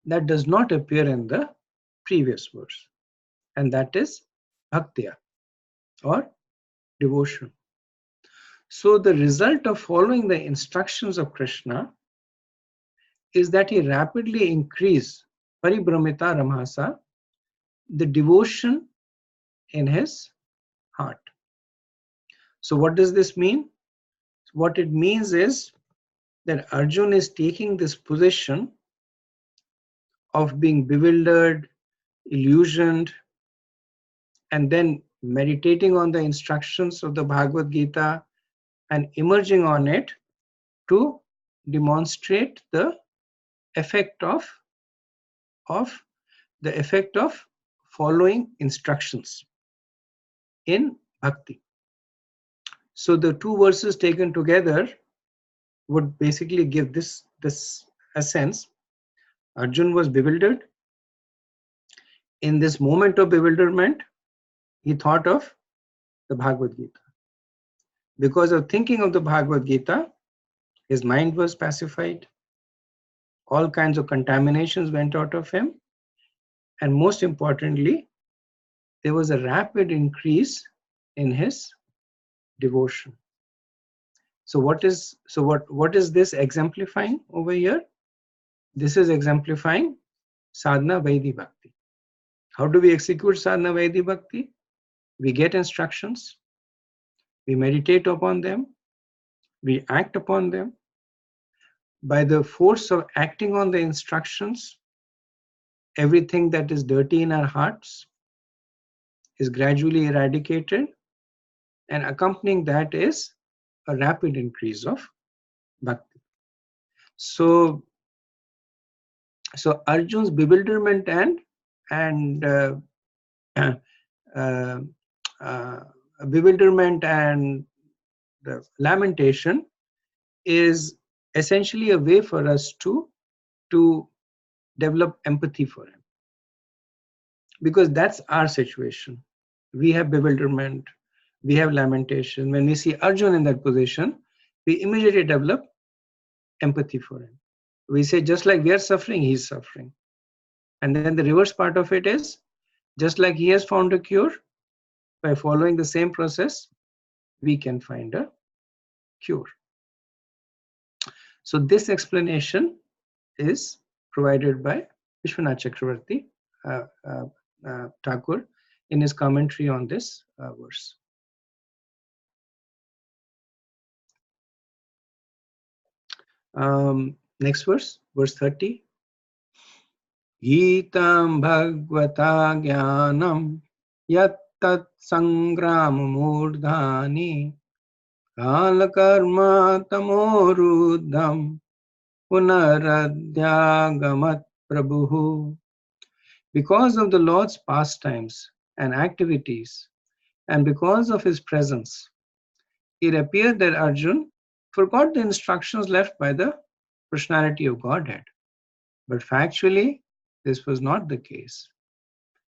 that does not appear in the previous verse, and that is bhaktya, or devotion. So the result of following the instructions of Krishna is that he rapidly increased paribramita ramhasa, the devotion in his heart. So what does this mean? What it means is that Arjun is taking this position of being bewildered, illusioned, and then meditating on the instructions of the Bhagavad Gita and emerging on it to demonstrate the effect of following instructions in bhakti. So the two verses taken together would basically give this a sense. Arjun was bewildered. In this moment of bewilderment, he thought of the Bhagavad Gita. Because of thinking of the Bhagavad Gita, his mind was pacified. All kinds of contaminations went out of him. And most importantly, there was a rapid increase in his devotion. So what is this exemplifying over here? This is exemplifying sadhana vaidhi bhakti. How do we execute sadhana vaidhi bhakti? We get instructions, we meditate upon them, we act upon them. By the force of acting on the instructions, everything that is dirty in our hearts is gradually eradicated, and accompanying that is a rapid increase of bhakti. So Arjun's bewilderment and bewilderment and the lamentation is essentially a way for us to develop empathy for him, because that's our situation. We have bewilderment, we have lamentation. When we see Arjun in that position, we immediately develop empathy for him. We say, just like we are suffering, he's suffering. And then the reverse part of it is, just like he has found a cure, by following the same process, we can find a cure. So this explanation is provided by Vishwanath Chakravarti Thakur in his commentary on this verse. Next verse, verse 30. Gitam bhagvata jnanam yattat sangram murdhani kalakarma tamoruddham punaradhyagamat prabhu. Because of the Lord's pastimes and activities, and because of his presence, it appeared that Arjun forgot the instructions left by the personality of Godhead. But factually, this was not the case.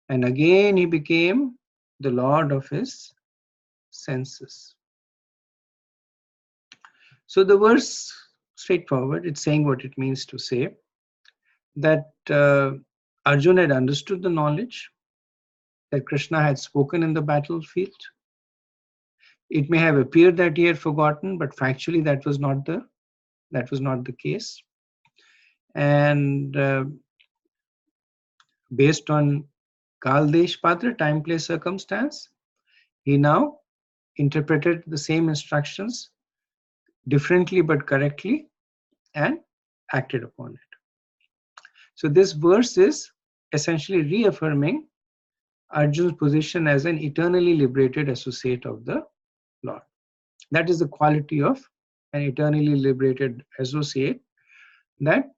And again, he became the lord of his senses. So the verse, straightforward, it's saying what it means to say that Arjun had understood the knowledge that Krishna had spoken in the battlefield. It may have appeared that he had forgotten, but factually that was not the case. And based on Kaldesh Patra, time, place, circumstance, he now interpreted the same instructions differently but correctly and acted upon it. So this verse is essentially reaffirming Arjun's position as an eternally liberated associate of the Lord. That is the quality of an eternally liberated associate, that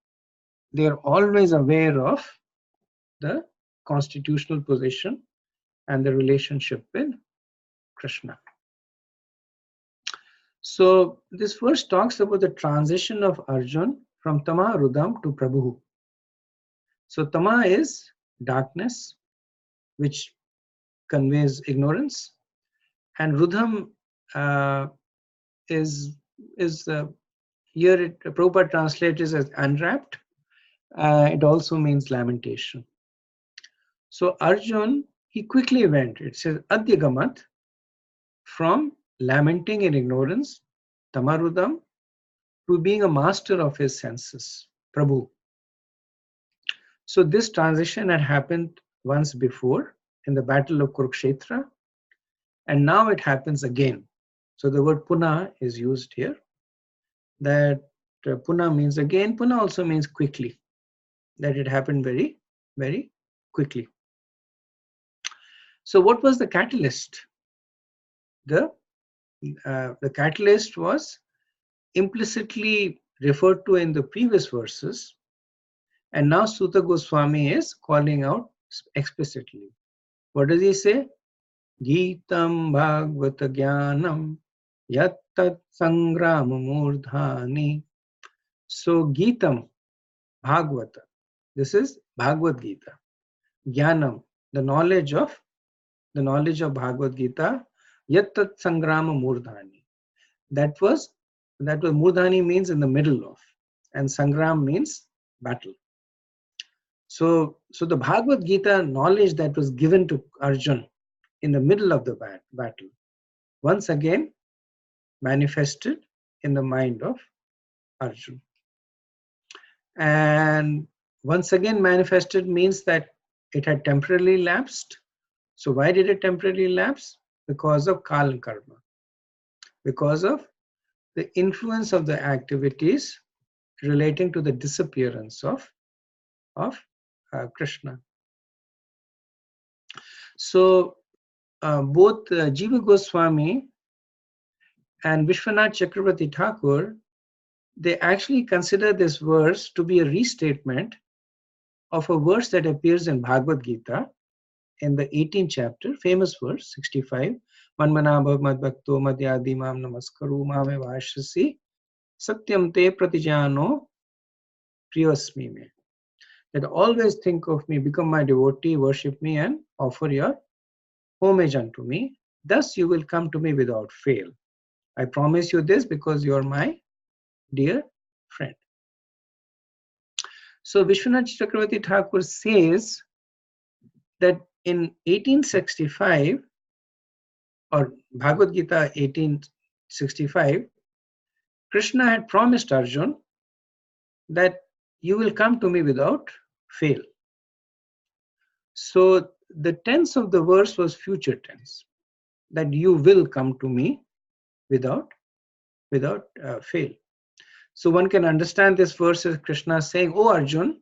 they are always aware of the constitutional position and the relationship with Krishna. So this verse talks about the transition of Arjun from Tama Rudam to Prabhu. So Tama is darkness, which conveys ignorance, and Rudham is here Prabhupada translates it as unwrapped. It also means lamentation. So Arjun, he quickly went, it says Adyagamat, from lamenting in ignorance, Tamarudam, to being a master of his senses, Prabhu. So this transition had happened once before in the battle of Kurukshetra, and now it happens again. So the word Puna is used here. That Puna means again. Puna also means quickly. That it happened very, very quickly. So what was the catalyst? The the catalyst was implicitly referred to in the previous verses, and now Suta Goswami is calling out explicitly. What does he say? Geetam Bhagavata Jnanam Yattat Sangram Murdhani. So Geetam, Bhagavata, this is Bhagavad Gita. Jnanam, the knowledge of Bhagavad Gita. Yattat Sangrama Murdhani. That was Murdhani means in the middle of, and Sangram means battle. So the Bhagavad Gita knowledge that was given to Arjun in the middle of the battle, once again manifested in the mind of Arjun. And once again manifested means that it had temporarily lapsed. So why did it temporarily lapse? Because of Kal Karma, because of the influence of the activities relating to the disappearance of Krishna. So both Jiva Goswami and Vishwanath Chakravarti Thakur, they actually consider this verse to be a restatement of a verse that appears in Bhagavad Gita in the 18th chapter, famous verse 65. Manmanabhav madbhakto madhyadi mam namaskaru mame vashasi satyam te pratijano priyasmi me. That always think of me, become my devotee, worship me, and offer your homage unto me. Thus you will come to me without fail. I promise you this because you are my dear friend. So Vishwanath Chakravarti Thakur says that in 1865, or Bhagavad Gita 1865, Krishna had promised Arjun that you will come to me without fail. So the tense of the verse was future tense, that you will come to me without fail. So one can understand this verse as Krishna saying, "Oh Arjun,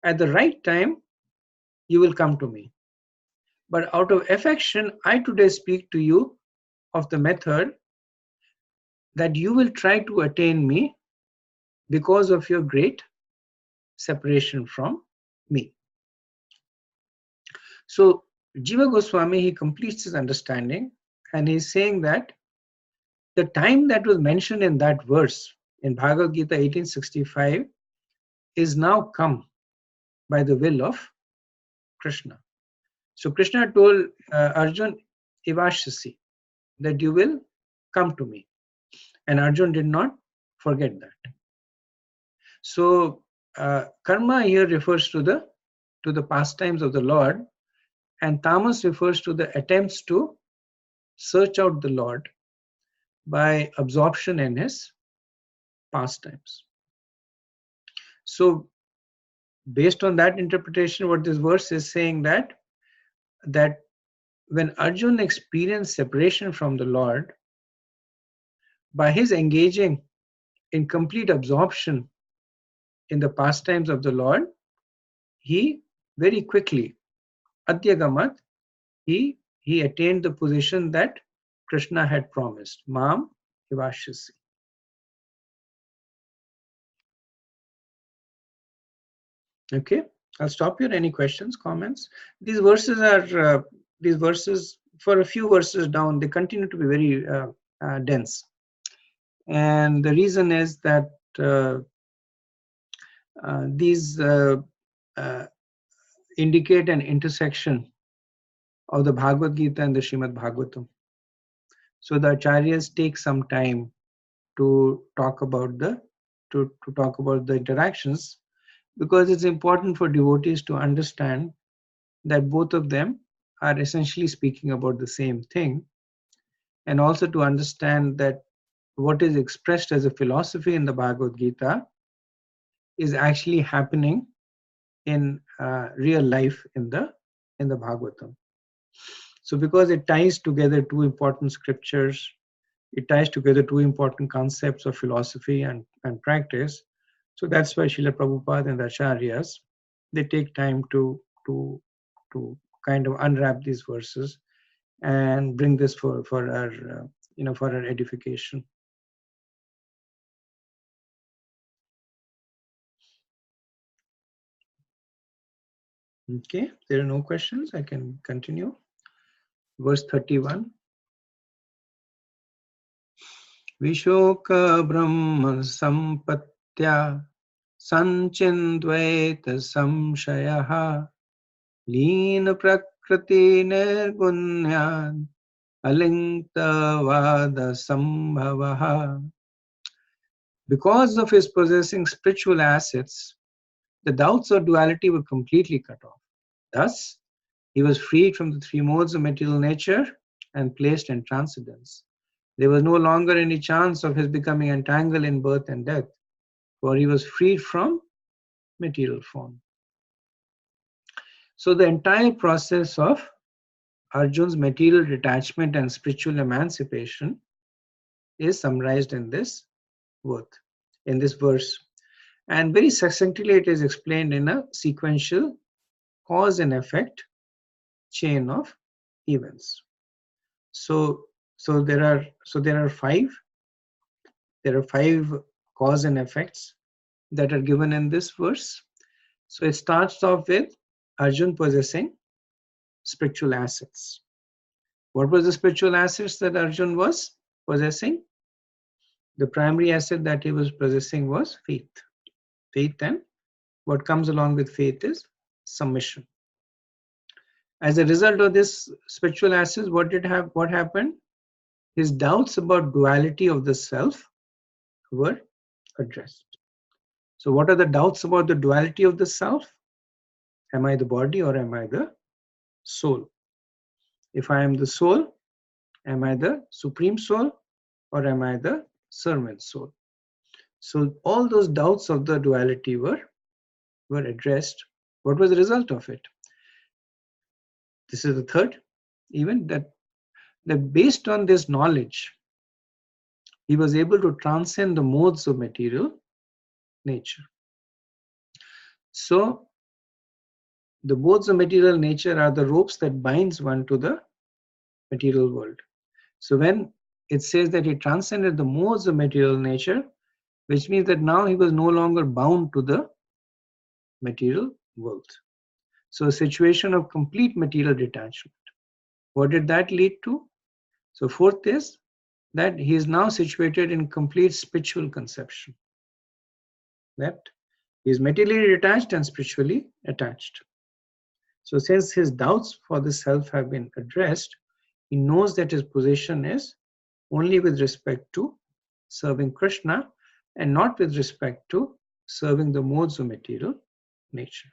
at the right time, you will come to me. But out of affection, I today speak to you of the method that you will try to attain me because of your great separation from me." So Jiva Goswami, he completes his understanding, and he's saying that the time that was mentioned in that verse in Bhagavad Gita 1865 is now come by the will of Krishna. So Krishna told Arjun, Ivashasi, that you will come to me. And Arjun did not forget that. So karma here refers to the pastimes of the Lord, and tamas refers to the attempts to search out the Lord by absorption in his pastimes. So based on that interpretation, what this verse is saying that when Arjun experienced separation from the Lord, by his engaging in complete absorption in the pastimes of the Lord, he very quickly, Adyagamat, he attained the position that Krishna had promised, Mam Ivashasi. Okay, I'll stop here. Any questions, comments? These verses for a few verses down, they continue to be very dense. And the reason is that these indicate an intersection of the Bhagavad Gita and the Srimad Bhagavatam. So the acharyas take some time to talk about the interactions, because it's important for devotees to understand that both of them are essentially speaking about the same thing, and also to understand that what is expressed as a philosophy in the Bhagavad Gita is actually happening in real life in the Bhagavatam. So because it ties together two important scriptures, it ties together two important concepts of philosophy and practice. So that's why Srila Prabhupada and the Acharyas, they take time to kind of unwrap these verses and bring this for our for our edification. Okay, there are no questions. I can continue. Verse 31. Vishoka Brahma Sampatya Sanchindvaita Samshayaha Leena Prakriti Nirgunyad Alinkta Sambhavaha. Because of his possessing spiritual assets, the doubts of duality were completely cut off. Thus, he was freed from the three modes of material nature and placed in transcendence. There was no longer any chance of his becoming entangled in birth and death, for he was freed from material form. So the entire process of Arjun's material detachment and spiritual emancipation is summarized in this verse. And very succinctly it is explained in a sequential cause and effect chain of events. So there are five cause and effects that are given in this verse. So it starts off with Arjun possessing spiritual assets. What was the spiritual assets that Arjun was possessing? The primary asset that he was possessing was faith. Faith, and what comes along with faith is submission. As a result of this spiritual assets, what happened? His doubts about duality of the self were addressed. So what are the doubts about the duality of the self? Am I the body or am I the soul? If I am the soul, am I the supreme soul or am I the servant soul? So all those doubts of the duality were addressed. What was the result of it? This is the third event, that based on this knowledge, he was able to transcend the modes of material nature. So the modes of material nature are the ropes that binds one to the material world. So when it says that he transcended the modes of material nature, which means that now he was no longer bound to the material world. So a situation of complete material detachment. What did that lead to? So fourth is that he is now situated in complete spiritual conception. That he is materially detached and spiritually attached. So since his doubts for the self have been addressed, he knows that his position is only with respect to serving Krishna and not with respect to serving the modes of material nature.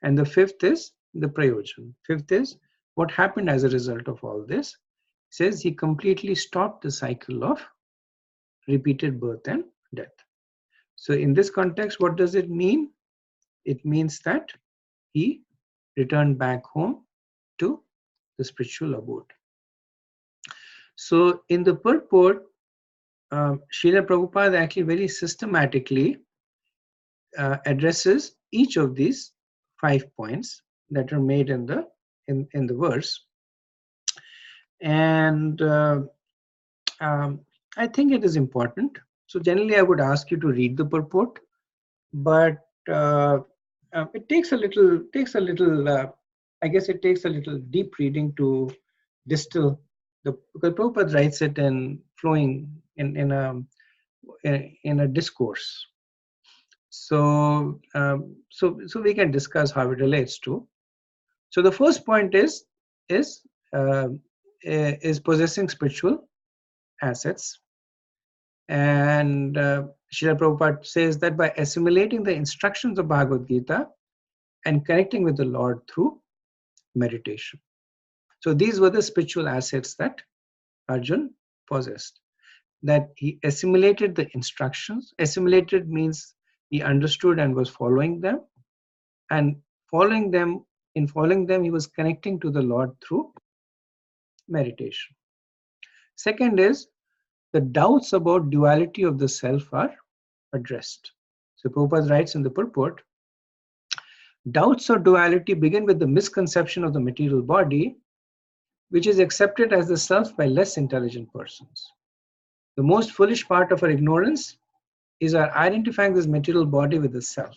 And the fifth is the prayojan. Fifth is what happened as a result of all this. It says he completely stopped the cycle of repeated birth and death. So in this context, what does it mean? It means that he returned back home to the spiritual abode. So in the purport, Srila Prabhupada actually very systematically addresses each of these 5 points that are made in the verse, and I think it is important. So generally, I would ask you to read the purport, but it takes a little. I guess it takes a little deep reading to distill because Prabhupada writes it in flowing in a discourse. So we can discuss how it relates to. So the first point is possessing spiritual assets, and Srila Prabhupada says that by assimilating the instructions of Bhagavad Gita and connecting with the Lord through meditation. So these were the spiritual assets that Arjun possessed. That he assimilated the instructions. Assimilated means he understood and was following them, and in following them he was connecting to the Lord through meditation. Second is the doubts about duality of the self are addressed. So Prabhupada writes in the purport, doubts of duality begin with the misconception of the material body which is accepted as the self by less intelligent persons. The most foolish part of our ignorance is our identifying this material body with the self.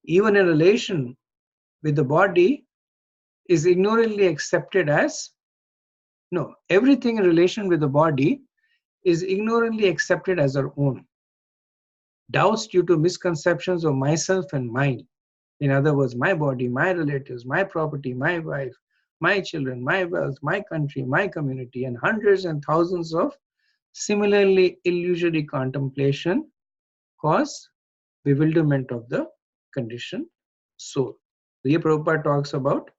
Even in relation with the body is ignorantly accepted as, no, everything in relation with the body is ignorantly accepted as our own. Doubts due to misconceptions of myself and mine. In other words, my body, my relatives, my property, my wife, my children, my wealth, my country, my community, and hundreds and thousands of similarly illusory contemplation cause bewilderment of the conditioned soul. Here Prabhupada talks about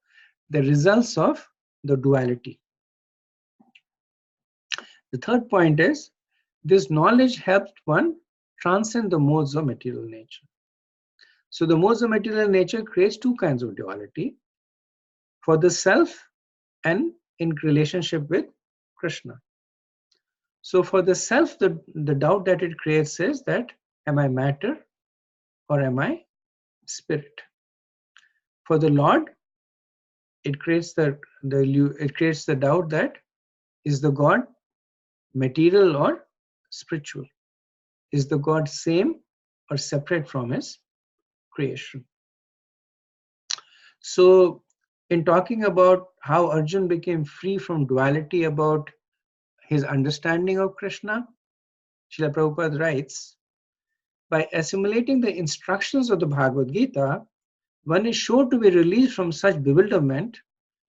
the results of the duality. The third point is, this knowledge helps one transcend the modes of material nature. So the modes of material nature creates two kinds of duality, for the self and in relationship with Krishna. So for the self, the doubt that it creates is that, am I matter or am I spirit? For the Lord, it creates the doubt that, is the God material or spiritual? Is the God same or separate from his creation? So in talking about how Arjun became free from duality about his understanding of Krishna, Srila Prabhupada writes, by assimilating the instructions of the Bhagavad Gita, one is sure to be released from such bewilderment,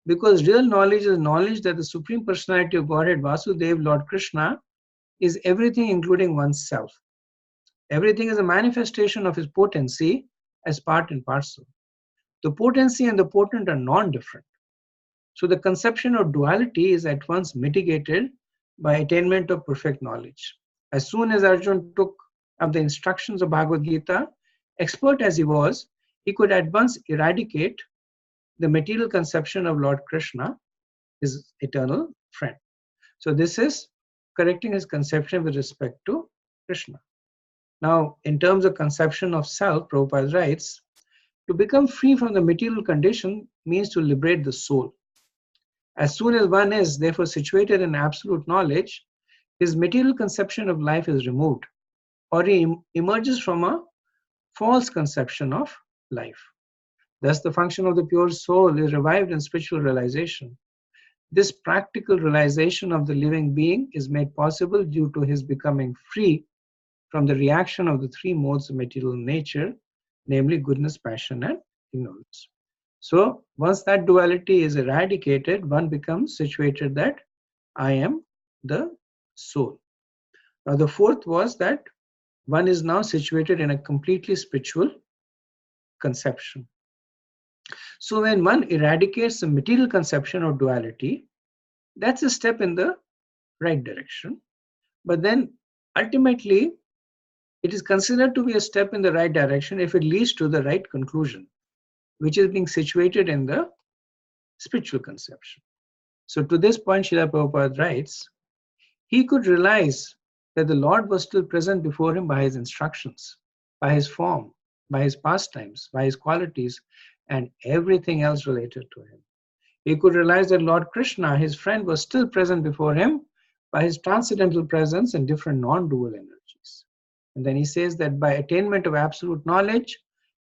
because real knowledge is knowledge that the Supreme Personality of Godhead, Vasudev, Lord Krishna, is everything including oneself. Everything is a manifestation of his potency as part and parcel. The potency and the potent are non-different. So the conception of duality is at once mitigated by attainment of perfect knowledge. As soon as Arjuna took up the instructions of Bhagavad Gita, expert as he was, he could at once eradicate the material conception of Lord Krishna, his eternal friend. So this is correcting his conception with respect to Krishna. Now, in terms of conception of self, Prabhupada writes, to become free from the material condition means to liberate the soul. As soon as one is therefore situated in absolute knowledge, his material conception of life is removed, or he emerges from a false conception of life. Thus, the function of the pure soul is revived in spiritual realization. This practical realization of the living being is made possible due to his becoming free from the reaction of the three modes of material nature, namely goodness, passion, and ignorance. So once that duality is eradicated, one becomes situated that I am the soul. Now the fourth was that one is now situated in a completely spiritual conception. So when one eradicates the material conception of duality, that's a step in the right direction. But then ultimately, it is considered to be a step in the right direction if it leads to the right conclusion, which is being situated in the spiritual conception. So to this point, Srila Prabhupada writes, he could realize that the Lord was still present before him by his instructions, by his form, by his pastimes, by his qualities, and everything else related to him. He could realize that Lord Krishna, his friend, was still present before him by his transcendental presence in different non-dual energies. And then he says that by attainment of absolute knowledge,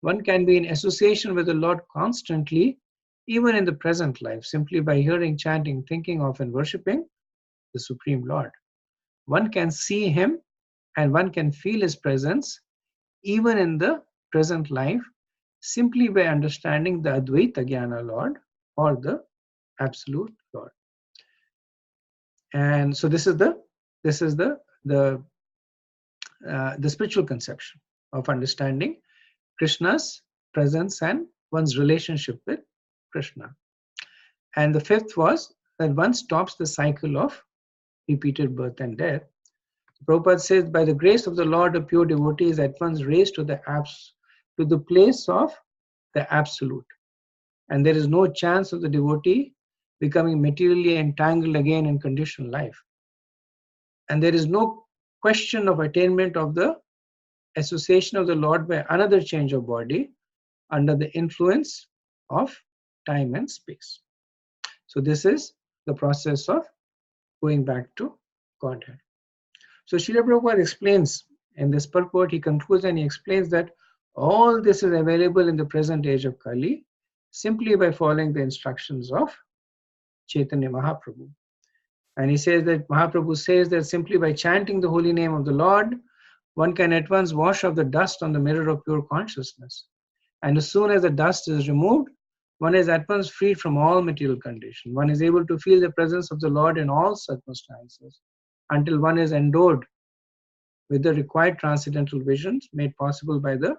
one can be in association with the Lord constantly, even in the present life, simply by hearing, chanting, thinking of, and worshipping the Supreme Lord. One can see him and one can feel his presence even in the present life, simply by understanding the Advaita Jnana Lord or the Absolute Lord. And so this is the spiritual conception of understanding Krishna's presence and one's relationship with Krishna. And the fifth was that one stops the cycle of repeated birth and death. Prabhupada says, by the grace of the Lord, a pure devotee is at once raised to the place of the absolute. And there is no chance of the devotee becoming materially entangled again in conditioned life. And there is no question of attainment of the association of the Lord by another change of body under the influence of time and space. So this is the process of going back to Godhead. So Srila Prabhupada explains in this purport, he concludes and he explains that all this is available in the present age of Kali simply by following the instructions of Chaitanya Mahaprabhu. And he says that Mahaprabhu says that simply by chanting the holy name of the Lord, one can at once wash off the dust on the mirror of pure consciousness. And as soon as the dust is removed, one is at once freed from all material condition. One is able to feel the presence of the Lord in all circumstances until one is endowed with the required transcendental visions made possible by the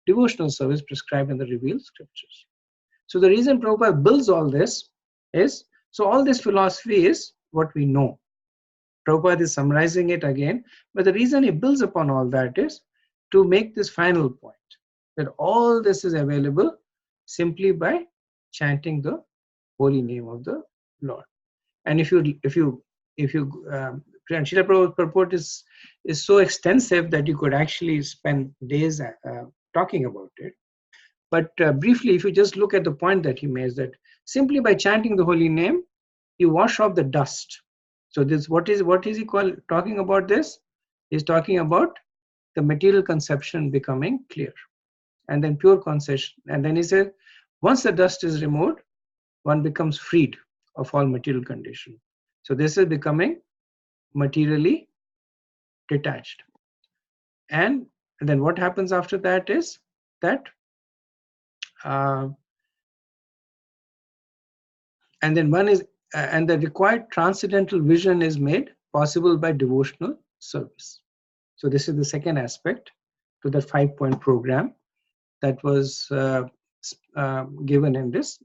devotional service prescribed in the revealed scriptures. So the reason Prabhupada builds all this is, so all this philosophy is what we know. Prabhupada is summarizing it again, but the reason he builds upon all that is to make this final point, that all this is available simply by chanting the holy name of the Lord. And Srila Prabhupada's purport is so extensive that you could actually spend days talking about it. But briefly, if you just look at the point that he makes, that simply by chanting the holy name, you wash off the dust. So this, what is he talking about this? He's talking about the material conception becoming clear, and then pure conception. And then he said, once the dust is removed, one becomes freed of all material condition. So this is becoming materially detached. And then what happens after that is that and then one is and the required transcendental vision is made possible by devotional service. So this is the second aspect to the 5-point program that was given in this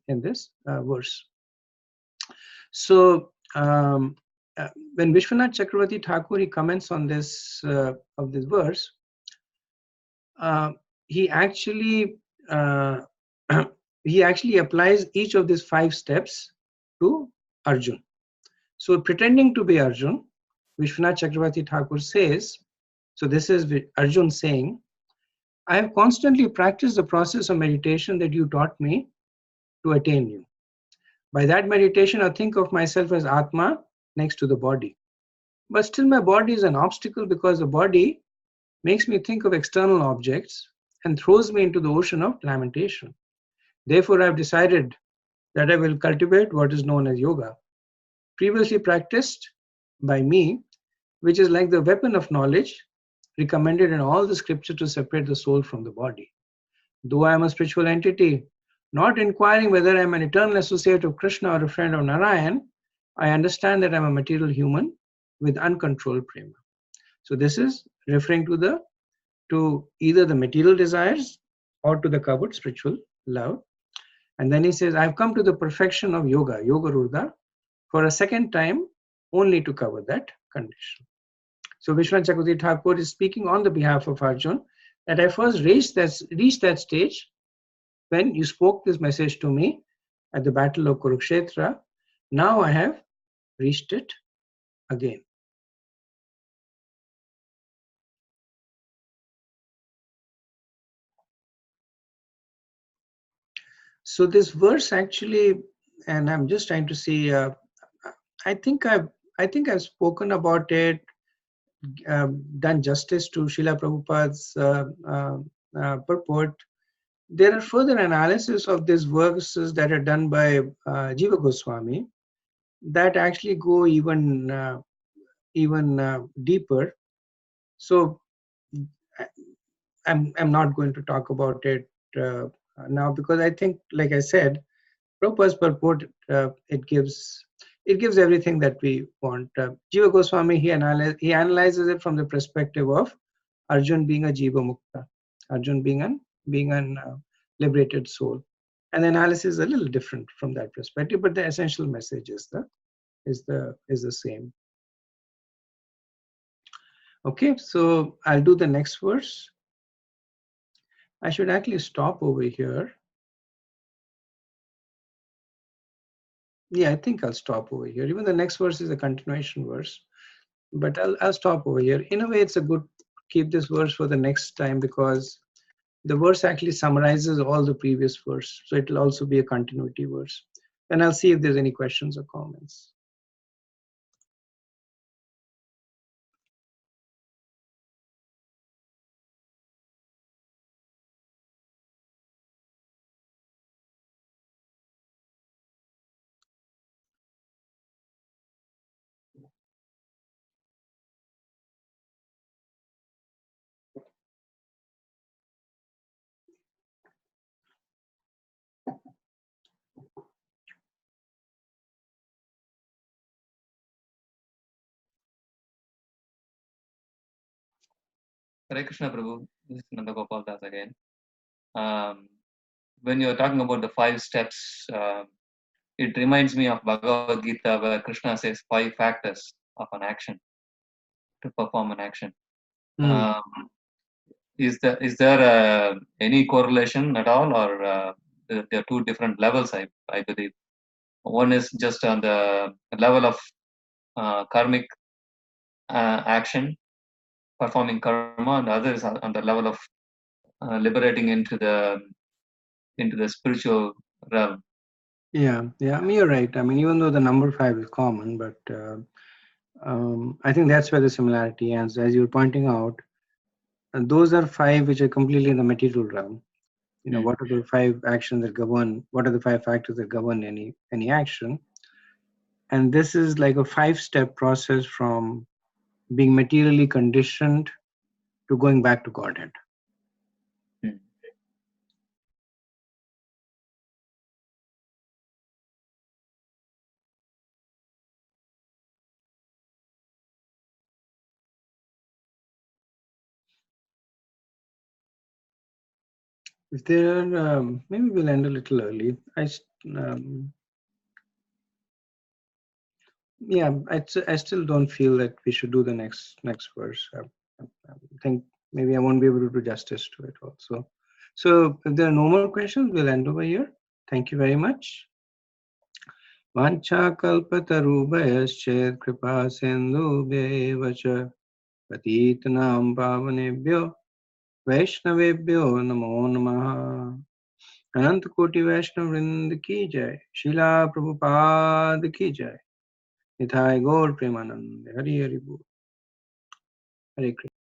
verse. So when Vishwanath Chakravarti Thakur he comments on this of this verse, he actually applies each of these 5 steps to Arjun. So pretending to be Arjun, Vishwanath Chakravarti Thakur says, so this is Arjun saying, I have constantly practiced the process of meditation that you taught me to attain you. By that meditation, I think of myself as Atma next to the body. But still my body is an obstacle because the body makes me think of external objects and throws me into the ocean of lamentation. Therefore, I have decided that I will cultivate what is known as yoga, previously practiced by me, which is like the weapon of knowledge recommended in all the scriptures to separate the soul from the body. Though I am a spiritual entity, not inquiring whether I am an eternal associate of Krishna or a friend of Narayan, I understand that I am a material human with uncontrolled prema. So this is referring to either the material desires or to the covered spiritual love. And then he says, I've come to the perfection of yoga, yoga rudha, for a second time only to cover that condition. So Vishwanath Chakravarti Thakur is speaking on the behalf of Arjun that I first reached that stage when you spoke this message to me at the Battle of Kurukshetra. Now I have reached it again. So this verse actually, and I'm just trying to see, I think I've spoken about it, done justice to Srila Prabhupada's purport. There are further analysis of these verses that are done by Jiva Goswami that actually go even deeper. So I'm not going to talk about it now, because I think, like I said, Prabhupada's purport it gives everything that we want. Jiva Goswami he analyzes it from the perspective of Arjun being a Jiva Mukta, Arjun being an liberated soul. And the analysis is a little different from that perspective, but the essential message is the same. Okay, so I'll do the next verse. I should actually stop over here. Yeah, I think I'll stop over here. Even the next verse is a continuation verse, but I'll stop over here. In a way, it's a good keep this verse for the next time, because the verse actually summarizes all the previous verse, so it will also be a continuity verse. And I'll see if there's any questions or comments. Hare Krishna Prabhu, this is Nanda Gopal Das again. When you're talking about the 5 steps, it reminds me of Bhagavad Gita where Krishna says 5 factors of an action to perform an action. Um, is there any correlation at all, or there are 2 different levels? I believe one is just on the level of karmic action, performing karma, and the other is on the level of liberating into the spiritual realm. Yeah, I mean, you're right. I mean, even though the number 5 is common, but I think that's where the similarity ends. As you're pointing out, those are 5 which are completely in the material realm. What are the 5 actions that govern? What are the 5 factors that govern any action? And this is like a 5-step process from being materially conditioned to going back to Godhead. If there are, maybe we'll end a little early. I still don't feel that we should do the next verse. I think maybe I won't be able to do justice to it also. So if there are no more questions, we'll end over here. Thank you very much. Vanchakalpatarubhayascha kripa sindhubhyev cha patitanam pavanebhyo Vaishnavebhyo namo namaha. Anant Koti Vaishnav Vrind ki jai. Srila Prabhupada ki jai. Nithai Gaur Premanand. Hari Hari Bol. Hare Krishna.